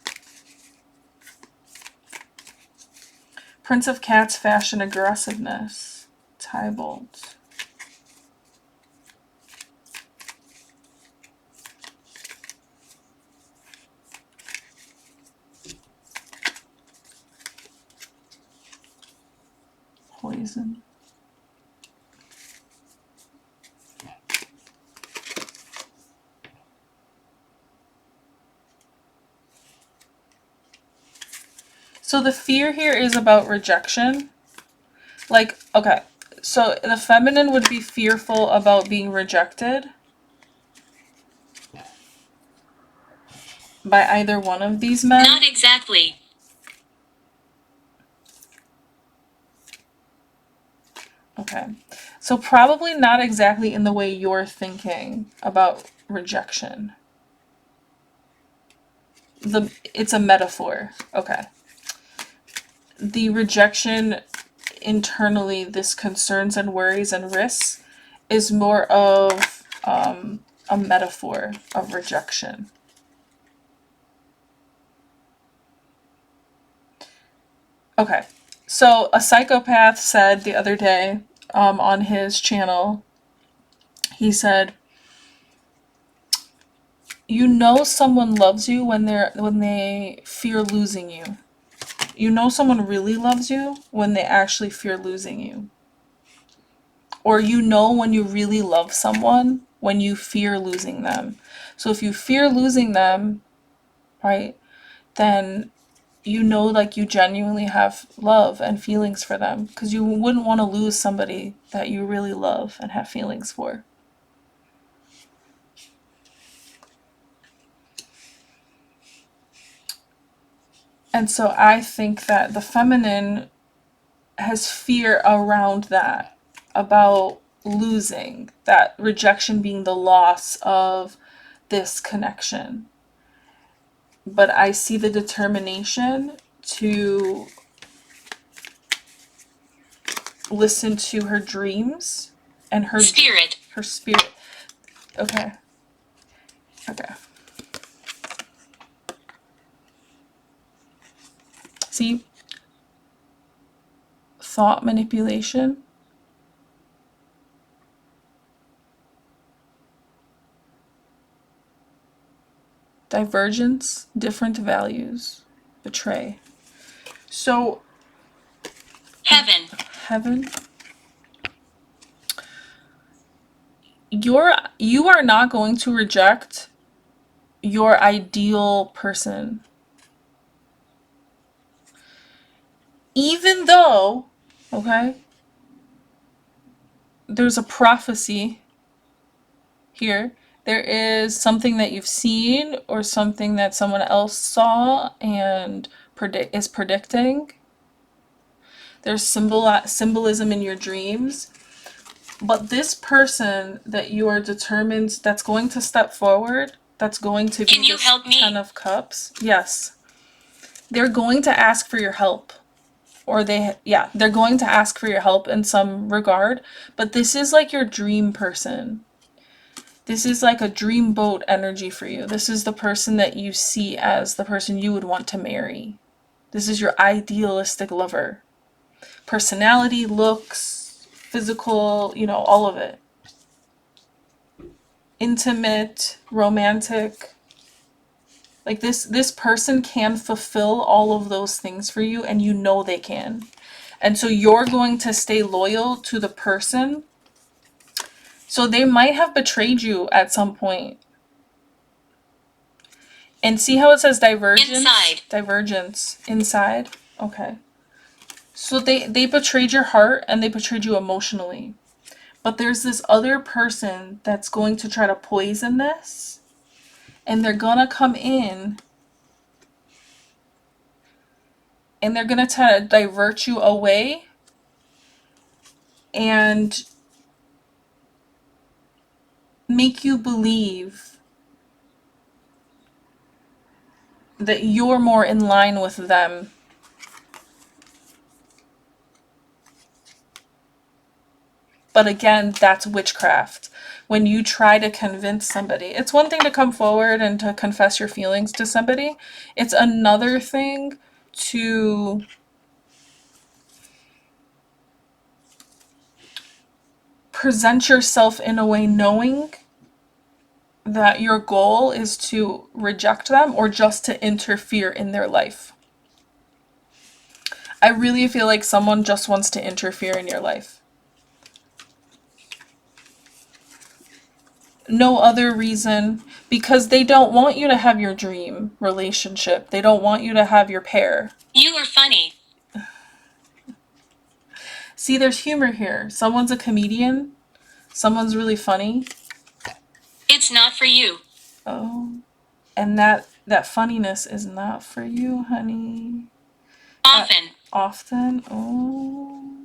Prince of Cats, fashion, aggressiveness. Tybalt. Poison. So the fear here is about rejection. Like, okay, so the feminine would be fearful about being rejected by either one of these men. Not exactly. Okay, so probably not exactly in the way you're thinking about rejection. It's a metaphor. Okay. The rejection internally, this concerns and worries and risks, is more of a metaphor of rejection. Okay, so a psychopath said the other day on his channel, he said, you know someone loves you when they fear losing you. You know someone really loves you when they actually fear losing you. Or you know when you really love someone when you fear losing them. So if you fear losing them, right, then you know like you genuinely have love and feelings for them, because you wouldn't want to lose somebody that you really love and have feelings for. And so I think that the feminine has fear around that, about losing, that rejection being the loss of this connection. But I see the determination to listen to her dreams and her Spirit. Her spirit. Okay. Okay. See? Thought manipulation. Divergence, different values. Betray. So Heaven. You are not going to reject your ideal person. Even though, okay, there's a prophecy here. There is something that you've seen or something that someone else saw and is predicting. There's symbolism in your dreams. But this person that you are determined that's going to step forward, that's going to be Can you this help me? 10 of Cups. Yes. They're going to ask for your help. Or they're going to ask for your help in some regard. But this is like your dream person. This is like a dream boat energy for you. This is the person that you see as the person you would want to marry. This is your idealistic lover. Personality, looks, physical, all of it. Intimate, romantic. Like this person can fulfill all of those things for you, and you know they can. And so you're going to stay loyal to the person. So they might have betrayed you at some point. And see how it says divergence? Inside. Divergence. Inside. Okay. So they betrayed your heart and they betrayed you emotionally. But there's this other person that's going to try to poison this. And they're going to come in. And they're going to try to divert you away. And make you believe that you're more in line with them. But again, that's witchcraft. When you try to convince somebody, it's one thing to come forward and to confess your feelings to somebody. It's another thing to present yourself in a way knowing that your goal is to reject them or just to interfere in their life. I really feel like someone just wants to interfere in your life. No other reason, because they don't want you to have your dream relationship. They don't want you to have your pair. You are funny. See, there's humor here. Someone's a comedian. Someone's really funny. It's not for you. Oh. And that funniness is not for you, honey. Often. Often? Oh.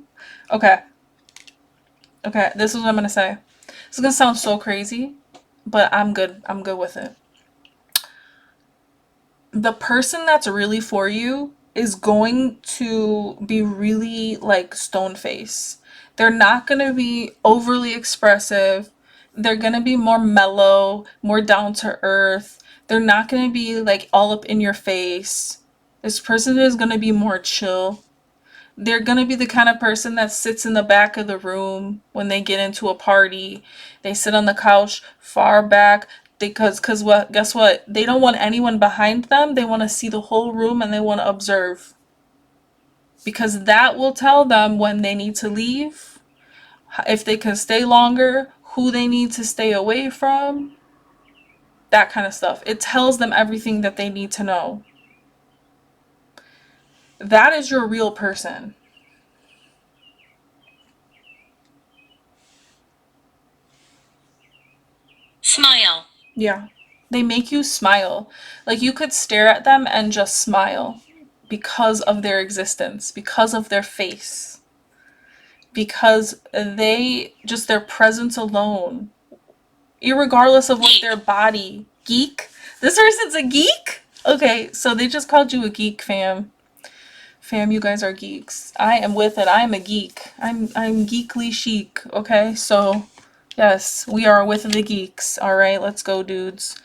Okay. Okay, this is what I'm going to say. This is going to sound so crazy, but I'm good. I'm good with it. The person that's really for you is going to be really like stone face. They're not going to be overly expressive. They're going to be more mellow, more down to earth. They're not going to be like all up in your face. This person is going to be more chill. They're going to be the kind of person that sits in the back of the room when they get into a party. They sit on the couch far back because what? Guess what? They don't want anyone behind them. They want to see the whole room and they want to observe. Because that will tell them when they need to leave, if they can stay longer, who they need to stay away from, that kind of stuff. It tells them everything that they need to know. That is your real person. Smile. Yeah. They make you smile. Like you could stare at them and just smile because of their existence, because of their face, because their presence alone, irregardless of what Geek. their body. Geek? This person's a geek? Okay, so they just called you a geek, fam. Fam, you guys are geeks. I am with it. I am a geek. I'm geekly chic, okay? So, yes, we are with the geeks. All right, let's go, dudes.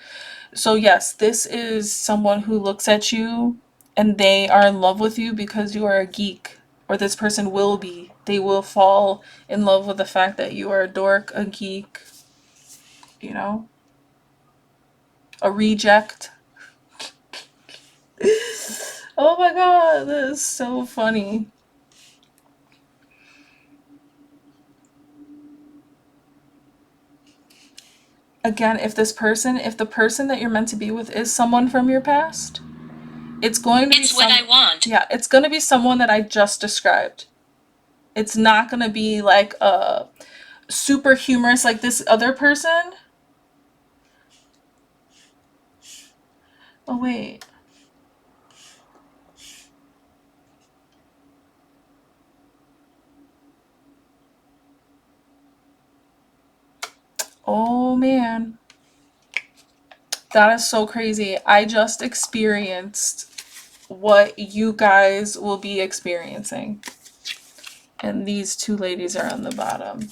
So, yes, this is someone who looks at you and they are in love with you because you are a geek. Or this person will be. They will fall in love with the fact that you are a dork, a geek, a reject. Oh my god, that is so funny. Again, if the person that you're meant to be with is someone from your past, it's going to be what I want. Yeah, it's going to be someone that I just described. It's not going to be like a super humorous like this other person. Oh, wait. Oh, man. That is so crazy. I just experienced what you guys will be experiencing. And these two ladies are on the bottom.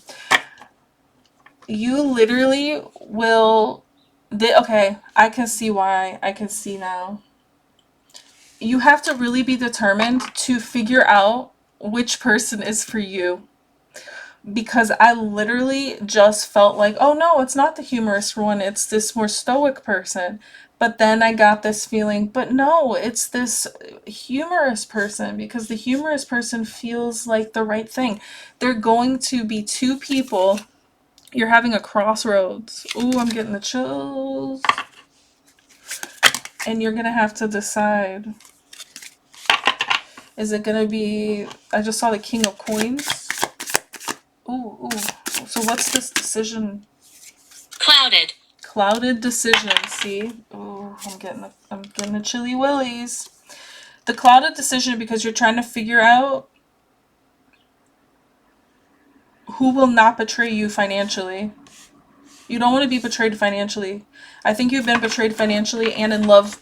You literally will... Okay, I can see why. I can see now. You have to really be determined to figure out which person is for you. Because I literally just felt like, oh no, it's not the humorous one, it's this more stoic person. But then I got this feeling, but no, it's this humorous person, because the humorous person feels like the right thing. They're going to be two people. You're having a crossroads. Ooh, I'm getting the chills. And you're gonna have to decide. Is it gonna be... I just saw the King of Coins. Ooh, ooh. So what's this decision? Clouded. Clouded decision. See? Oh, I'm getting the chilly willies. The clouded decision, because you're trying to figure out who will not betray you financially. You don't want to be betrayed financially. I think you've been betrayed financially and in love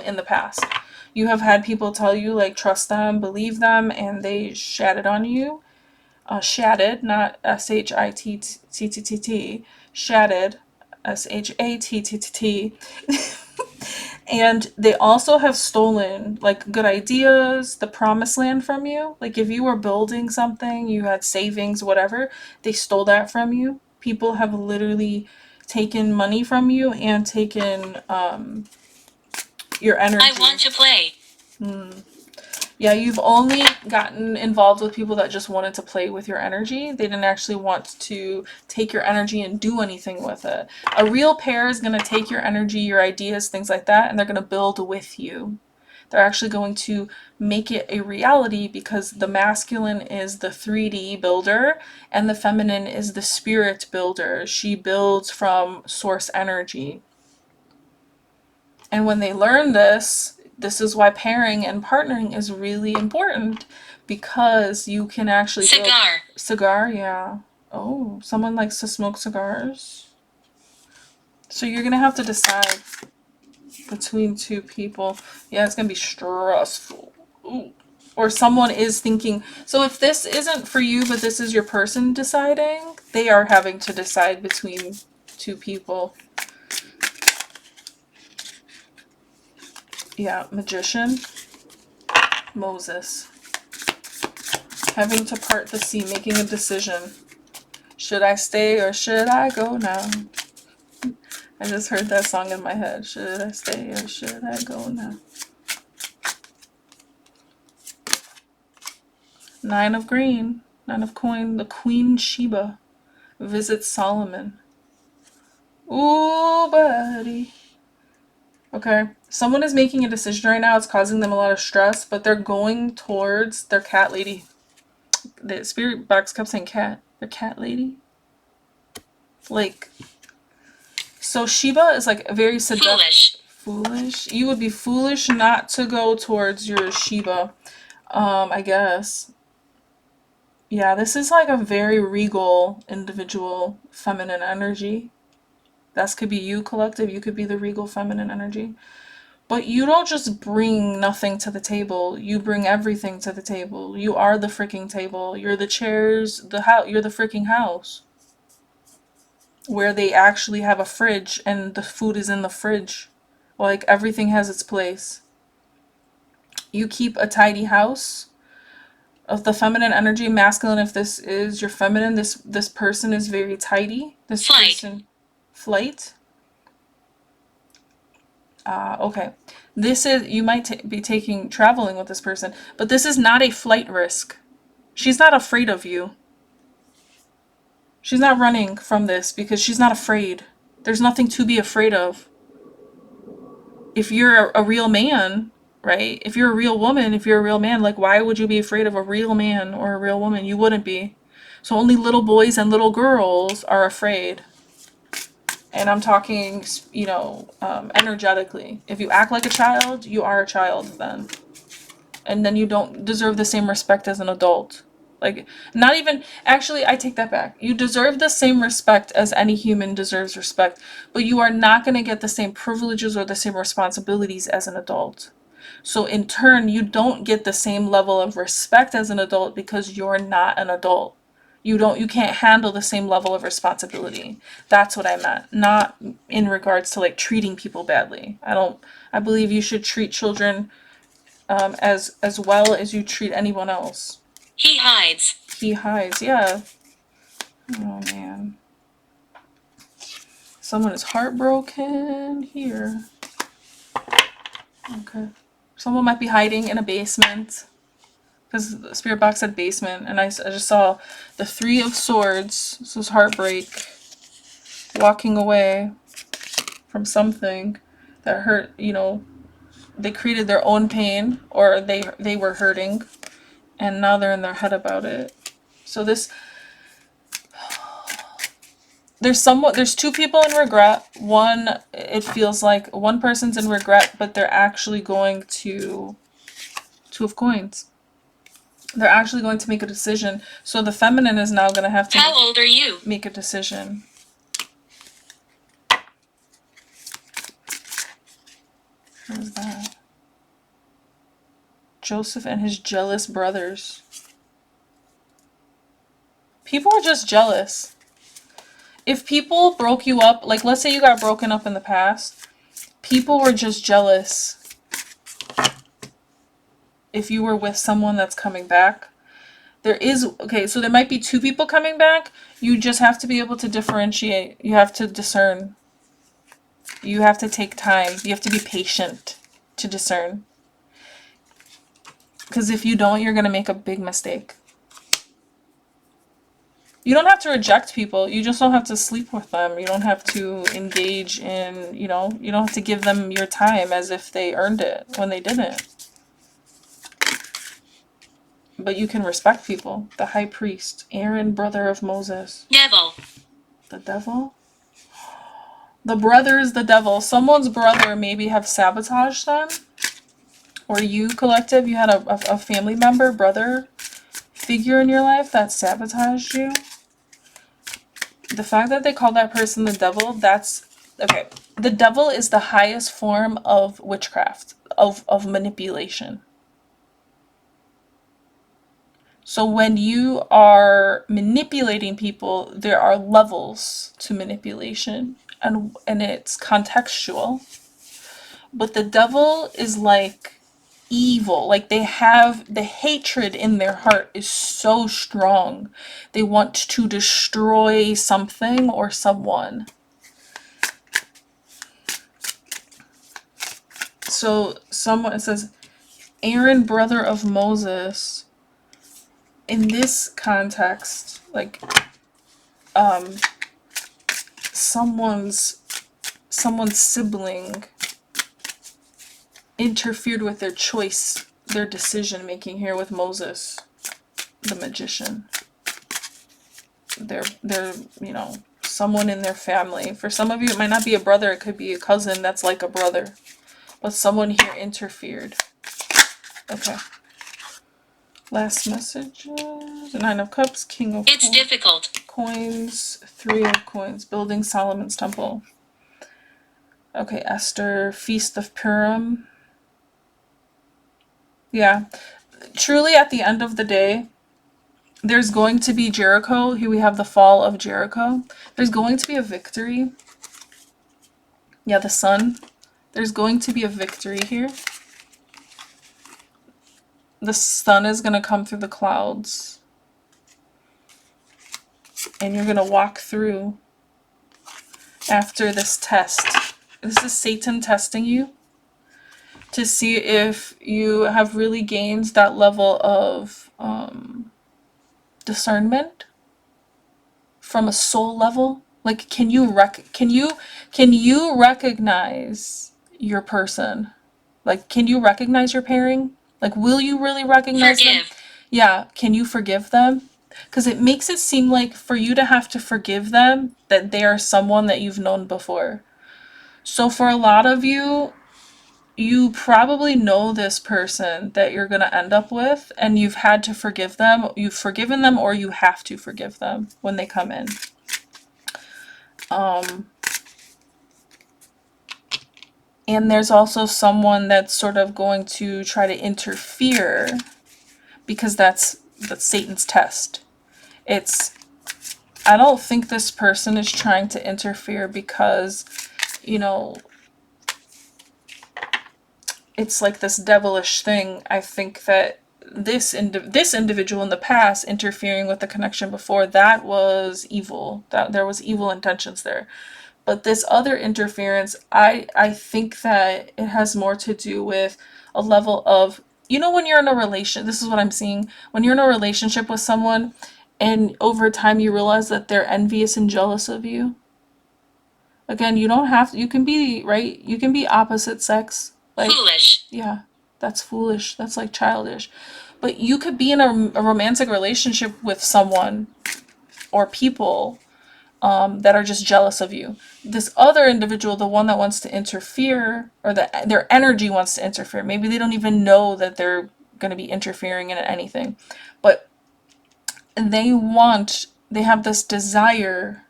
in the past. You have had people tell you, like, trust them, believe them, and they shatted on you. Shatted, not SHITTT. Shatted, SHATTT. And they also have stolen, like, good ideas, the promised land from you. Like, if you were building something, you had savings, whatever, they stole that from you. People have literally taken money from you and taken your energy. I want to play. Yeah, you've only gotten involved with people that just wanted to play with your energy. They didn't actually want to take your energy and do anything with it. A real pair is going to take your energy, your ideas, things like that, and they're going to build with you. They're actually going to make it a reality, because the masculine is the 3D builder and the feminine is the spirit builder. She builds from source energy. And when they learn this, this is why pairing and partnering is really important, because you can actually build... Cigar, yeah. Oh, someone likes to smoke cigars. So you're gonna have to decide between two people. Yeah, it's gonna be stressful. Ooh. Or someone is thinking... So if this isn't for you, but this is your person deciding, they are having to decide between two people. Yeah, Magician. Moses. Having to part the sea, making a decision. Should I stay or should I go now? I just heard that song in my head. Should I stay or should I go now? Nine of Green. Nine of Coin. The Queen Sheba visits Solomon. Ooh, buddy. Okay. Someone is making a decision right now. It's causing them a lot of stress, but they're going towards their cat lady. The spirit box kept saying cat. Their cat lady? Like... So Sheba is like very seductive. Foolish. You would be foolish not to go towards your Sheba. I guess. Yeah, this is like a very regal individual feminine energy. That could be you, collective. You could be the regal feminine energy. But you don't just bring nothing to the table. You bring everything to the table. You are the freaking table. You're the chairs, the house. You're the freaking house. Where they actually have a fridge and the food is in the fridge. Like, everything has its place. You keep a tidy house. Of the feminine energy, masculine, if this is your feminine, this person is very tidy. This person... Flight. Okay. This is... You might be traveling with this person, but this is not a flight risk. She's not afraid of you. She's not running from this because she's not afraid. There's nothing to be afraid of. If you're a real man, right? If you're a real woman, if you're a real man, like, why would you be afraid of a real man or a real woman? You wouldn't be. So only little boys and little girls are afraid. And I'm talking, energetically. If you act like a child, you are a child then. And then you don't deserve the same respect as an adult. Like, not even, actually, I take that back. You deserve the same respect as any human deserves respect, but you are not going to get the same privileges or the same responsibilities as an adult. So in turn, you don't get the same level of respect as an adult because you're not an adult. You can't handle the same level of responsibility. That's what I meant. Not in regards to like treating people badly. I believe you should treat children as well as you treat anyone else. He hides. He hides, yeah. Oh man. Someone is heartbroken here. Okay. Someone might be hiding in a basement. Because the spirit box said basement. And I just saw the 3 of Swords. This is heartbreak. Walking away from something that hurt, they created their own pain. Or they were hurting. And now they're in their head about it. So there's 2 people in regret. One, it feels like one person's in regret, but they're actually going to 2 of Coins. They're actually going to make a decision. So the feminine is now going to have to How old are you? make a decision. Who's that? Joseph and his jealous brothers. People are just jealous. If people broke you up, like let's say you got broken up in the past, people were just jealous if you were with someone that's coming back. So there might be 2 people coming back. You just have to be able to differentiate. You have to discern. You have to take time. You have to be patient to discern. Because if you don't, you're going to make a big mistake. You don't have to reject people. You just don't have to sleep with them. You don't have to engage in, you don't have to give them your time as if they earned it when they didn't. But you can respect people. The high priest, Aaron, brother of Moses. Devil. The devil? The brother is the devil. Someone's brother maybe have sabotaged them. Or you, collective, you had a family member, brother figure in your life that sabotaged you. The fact that they call that person the devil, that's... Okay. The devil is the highest form of witchcraft, of manipulation. So when you are manipulating people, there are levels to manipulation, and it's contextual. But the devil is like evil. Like they have the hatred in their heart is so strong. They want to destroy something or someone. So it says, Aaron, brother of Moses. In this context, like someone's sibling interfered with their choice, their decision making here with Moses, the magician. They're someone in their family. For some of you, it might not be a brother, it could be a cousin that's like a brother. But someone here interfered. Okay. Last messages. 9 of Cups, King of It's difficult. Coins, 3 of Coins, building Solomon's temple. Okay, Esther, Feast of Purim. Yeah. Truly, at the end of the day, there's going to be Jericho. Here we have the fall of Jericho. There's going to be a victory. Yeah, the sun. There's going to be a victory here. The sun is going to come through the clouds. And you're going to walk through after this test. This is Satan testing you to see if you have really gained that level of discernment from a soul level. Like, can you recognize your person? Like, can you recognize your pairing? Like, will you really recognize them? Forgive. Yeah. Can you forgive them? Because it makes it seem like for you to have to forgive them, that they are someone that you've known before. So for a lot of you, you probably know this person that you're going to end up with, and you've had to forgive them. You've forgiven them, or you have to forgive them when they come in. And there's also someone that's sort of going to try to interfere, because that's Satan's test. I don't think this person is trying to interfere because, you know, it's like this devilish thing. I think that this individual in the past interfering with the connection before, that was evil. That there was evil intentions there. But this other interference, I think that it has more to do with a level of, you know, when you're in a relation, this is what I'm seeing. When you're in a relationship with someone and over time you realize that they're envious and jealous of you. Again, you don't have to, you can be, right? You can be opposite sex. Like, Foolish. yeah, that's foolish. That's like childish. But you could be in a romantic relationship with someone or people that are just jealous of you. This other individual, the one that wants to interfere, or that their energy wants to interfere, maybe they don't even know that they're going to be interfering in anything, but they have this desire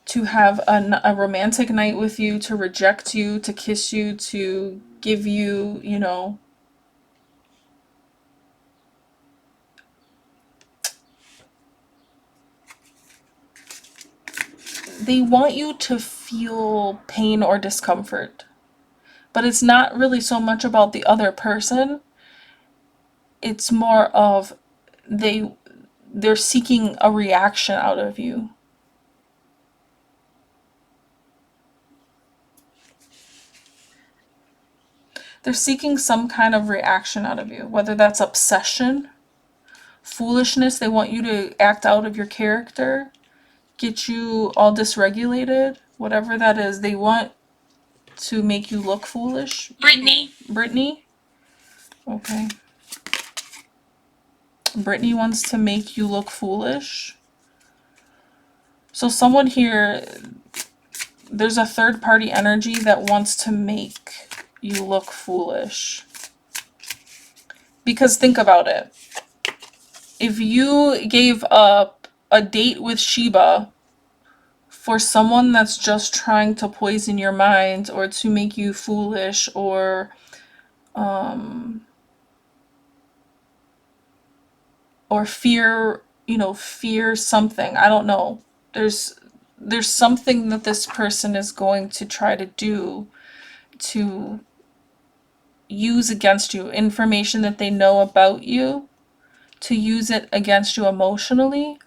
to have a romantic night with you, to reject you, to kiss you, to give you, you know, they want you to feel pain or discomfort. But it's not really so much about the other person. It's more of they're seeking a reaction out of you. They're seeking some kind of reaction out of you, whether that's obsession, foolishness. They want you to act out of your character, get you all dysregulated, whatever that is. They want to make you look foolish. Brittany. Brittany? Okay. Brittany wants to make you look foolish. So someone here, there's a third party energy that wants to make you look foolish. Because think about it. If you gave up a date with Sheba for someone that's just trying to poison your mind or to make you foolish, or fear, you know, fear something, I don't know. There's something that this person is going to try to do to use against you, information that they know about you, to use it against you emotionally,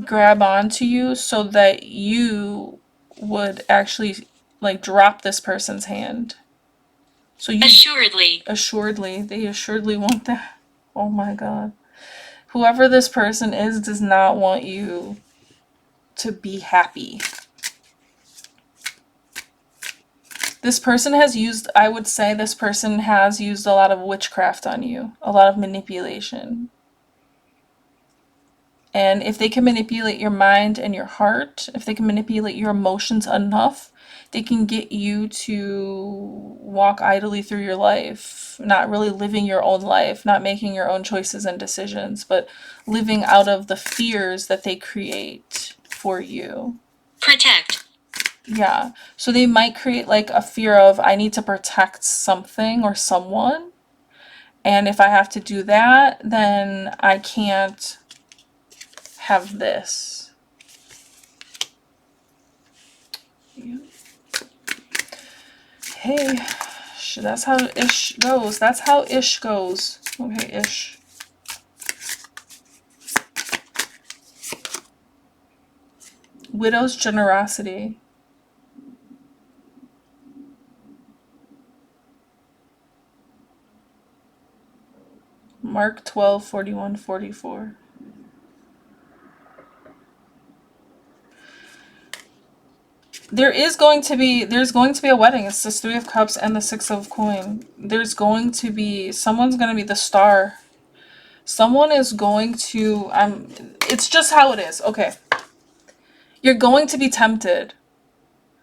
grab onto you so that you would actually like drop this person's hand. So you assuredly, they assuredly want that. Oh my god. Whoever this person is does not want you to be happy. This person has used, I would say this person has used a lot of witchcraft on you, a lot of manipulation. And if they can manipulate your mind and your heart, if they can manipulate your emotions enough, they can get you to walk idly through your life, not really living your own life, not making your own choices and decisions, but living out of the fears that they create for you. Protect. Yeah. So they might create like a fear of, I need to protect something or someone. And if I have to do that, then I can't have this. Hey, that's how ish goes. That's how ish goes. Okay, ish. Widow's generosity. Mark 12:41-44. There's going to be a wedding. It's this 3 of Cups and the 6 of Coin. There's going to be, someone's going to be the star. Someone is going to, it's just how it is. Okay. You're going to be tempted.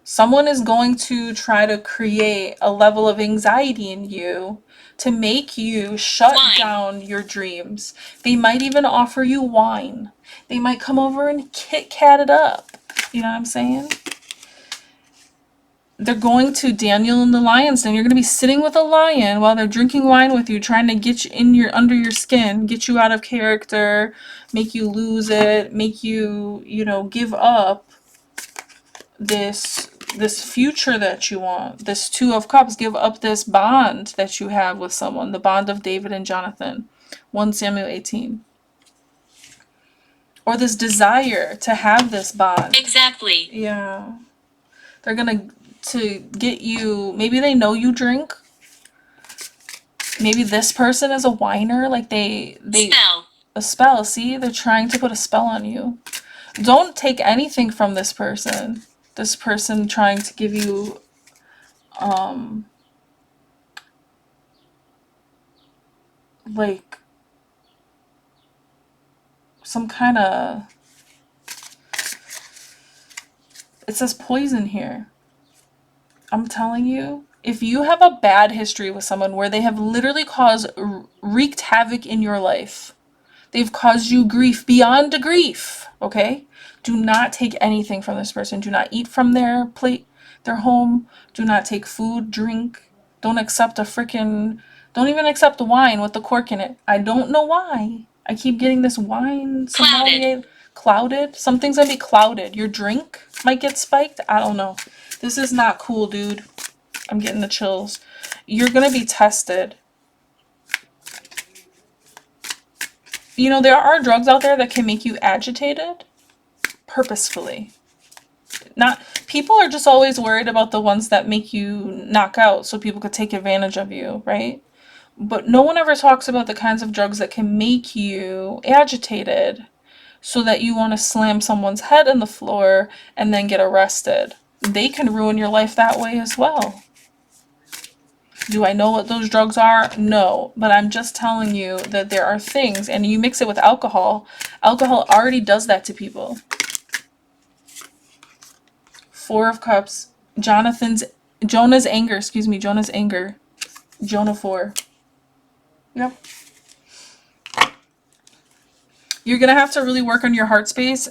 Someone is going to try to create a level of anxiety in you to make you shut down your dreams. They might even offer you wine. They might come over and Kit Kat it up. You know what I'm saying? They're going to Daniel and the lion's den. You're going to be sitting with a lion while they're drinking wine with you, trying to get you in your under your skin, get you out of character, make you lose it, make you, give up this future that you want. This Two of Cups, give up this bond that you have with someone, the bond of David and Jonathan. 1 Samuel 18. Or this desire to have this bond. Exactly. Yeah. They're going to get you, maybe they know you drink. Maybe this person is a whiner, like they Spell. a spell. See, they're trying to put a spell on you. Don't take anything from this person. This person trying to give you like some kind of, it says poison here. I'm telling you, if you have a bad history with someone where they have literally wreaked havoc in your life, they've caused you grief beyond a grief, okay? Do not take anything from this person. Do not eat from their plate, their home. Do not take food, drink. Don't even accept the wine with the cork in it. I don't know why. I keep getting this wine sommelier. Clouded. Something's gonna be clouded. Your drink might get spiked. I don't know. This is not cool, dude. I'm getting the chills. You're gonna be tested. There are drugs out there that can make you agitated purposefully. Not people are just always worried about the ones that make you knock out so people could take advantage of you, right? But no one ever talks about the kinds of drugs that can make you agitated so that you want to slam someone's head in the floor and then get arrested. They can ruin your life that way as well. Do I know what those drugs are? No, but I'm just telling you that there are things, and you mix it with alcohol. Alcohol already does that to people. 4 of Cups. Jonah's anger. Jonah 4. Yep. You're going to have to really work on your heart space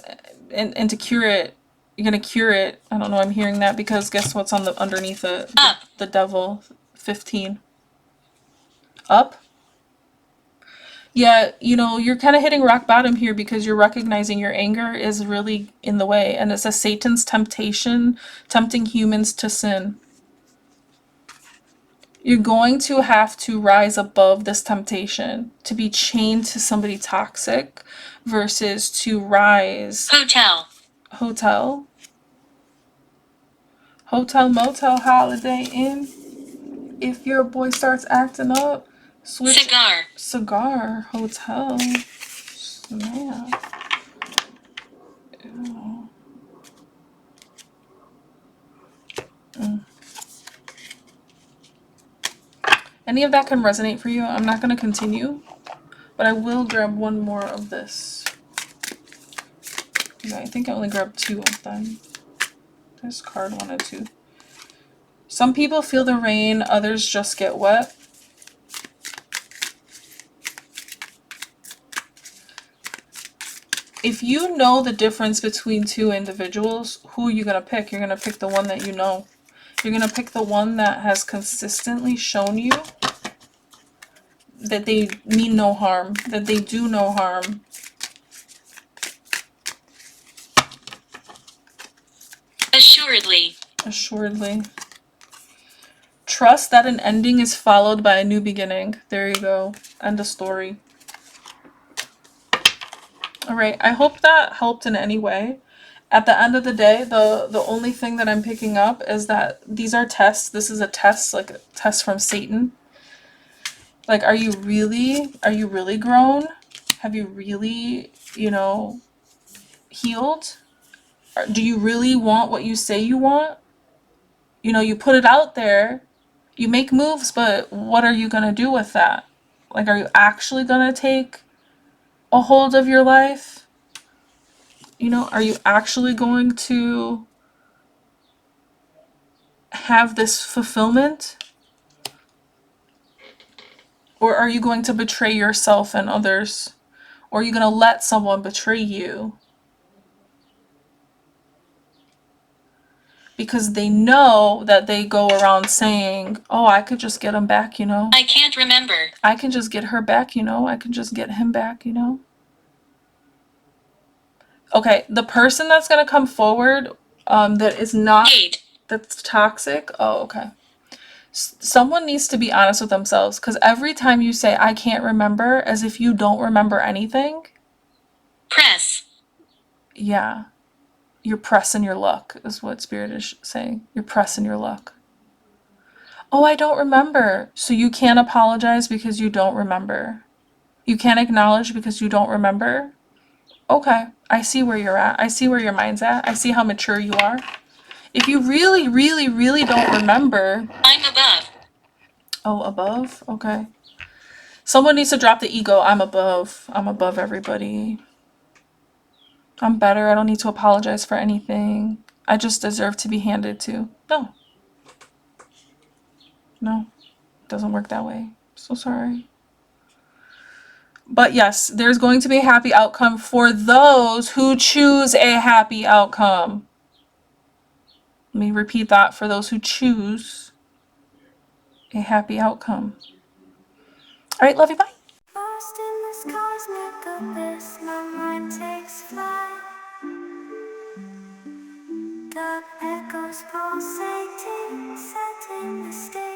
and to cure it. You're going to cure it. I don't know, I'm hearing that because guess what's on the underneath it? The devil. 15. Up? Yeah, you're kind of hitting rock bottom here because you're recognizing your anger is really in the way. And it says Satan's temptation, tempting humans to sin. You're going to have to rise above this temptation to be chained to somebody toxic versus to rise. Hotel, motel, Holiday Inn. If your boy starts acting up, switch. Cigar, hotel. Yeah. Any of that can resonate for you. I'm not going to continue, but I will grab one more of this. I think I only grabbed 2 of them. This card wanted 2. Some people feel the rain, others just get wet. If you know the difference between 2 individuals, who are you going to pick? You're going to pick the one that you know. You're going to pick the one that has consistently shown you that they mean no harm, that they do no harm. Assuredly. Trust that an ending is followed by a new beginning. There you go. End of story. Alright, I hope that helped in any way. At the end of the day, the only thing that I'm picking up is that these are tests. This is a test, like a test from Satan. Like, are you really grown? Have you really, healed? Or do you really want what you say you want? You put it out there, you make moves, but what are you going to do with that? Like, are you actually going to take a hold of your life? You know, are you actually going to have this fulfillment? Or are you going to betray yourself and others? Or are you going to let someone betray you? Because they know that they go around saying, oh, I could just get him back, you know? I can't remember. I can just get her back, you know? I can just get him back, you know? Okay, the person that's going to come forward that is not, Hate. that's toxic. Oh, okay. Someone needs to be honest with themselves, because every time you say, I can't remember, as if you don't remember anything. Press. Yeah. You're pressing your luck, is what Spirit is saying. You're pressing your luck. Oh, I don't remember. So you can't apologize because you don't remember. You can't acknowledge because you don't remember. Okay, I see where you're at. I see where your mind's at. I see how mature you are. If you really, really, really don't remember. I'm above. Oh, above? Okay. Someone needs to drop the ego. I'm above. I'm above everybody. I'm better. I don't need to apologize for anything. I just deserve to be handed to. No. No. It doesn't work that way. So sorry. But yes, there's going to be a happy outcome for those who choose a happy outcome. Let me repeat that, for those who choose a happy outcome. All right, love you, bye. Lost in this cosmic abyss, my mind takes flight. Dark echoes pulsating, setting the stage.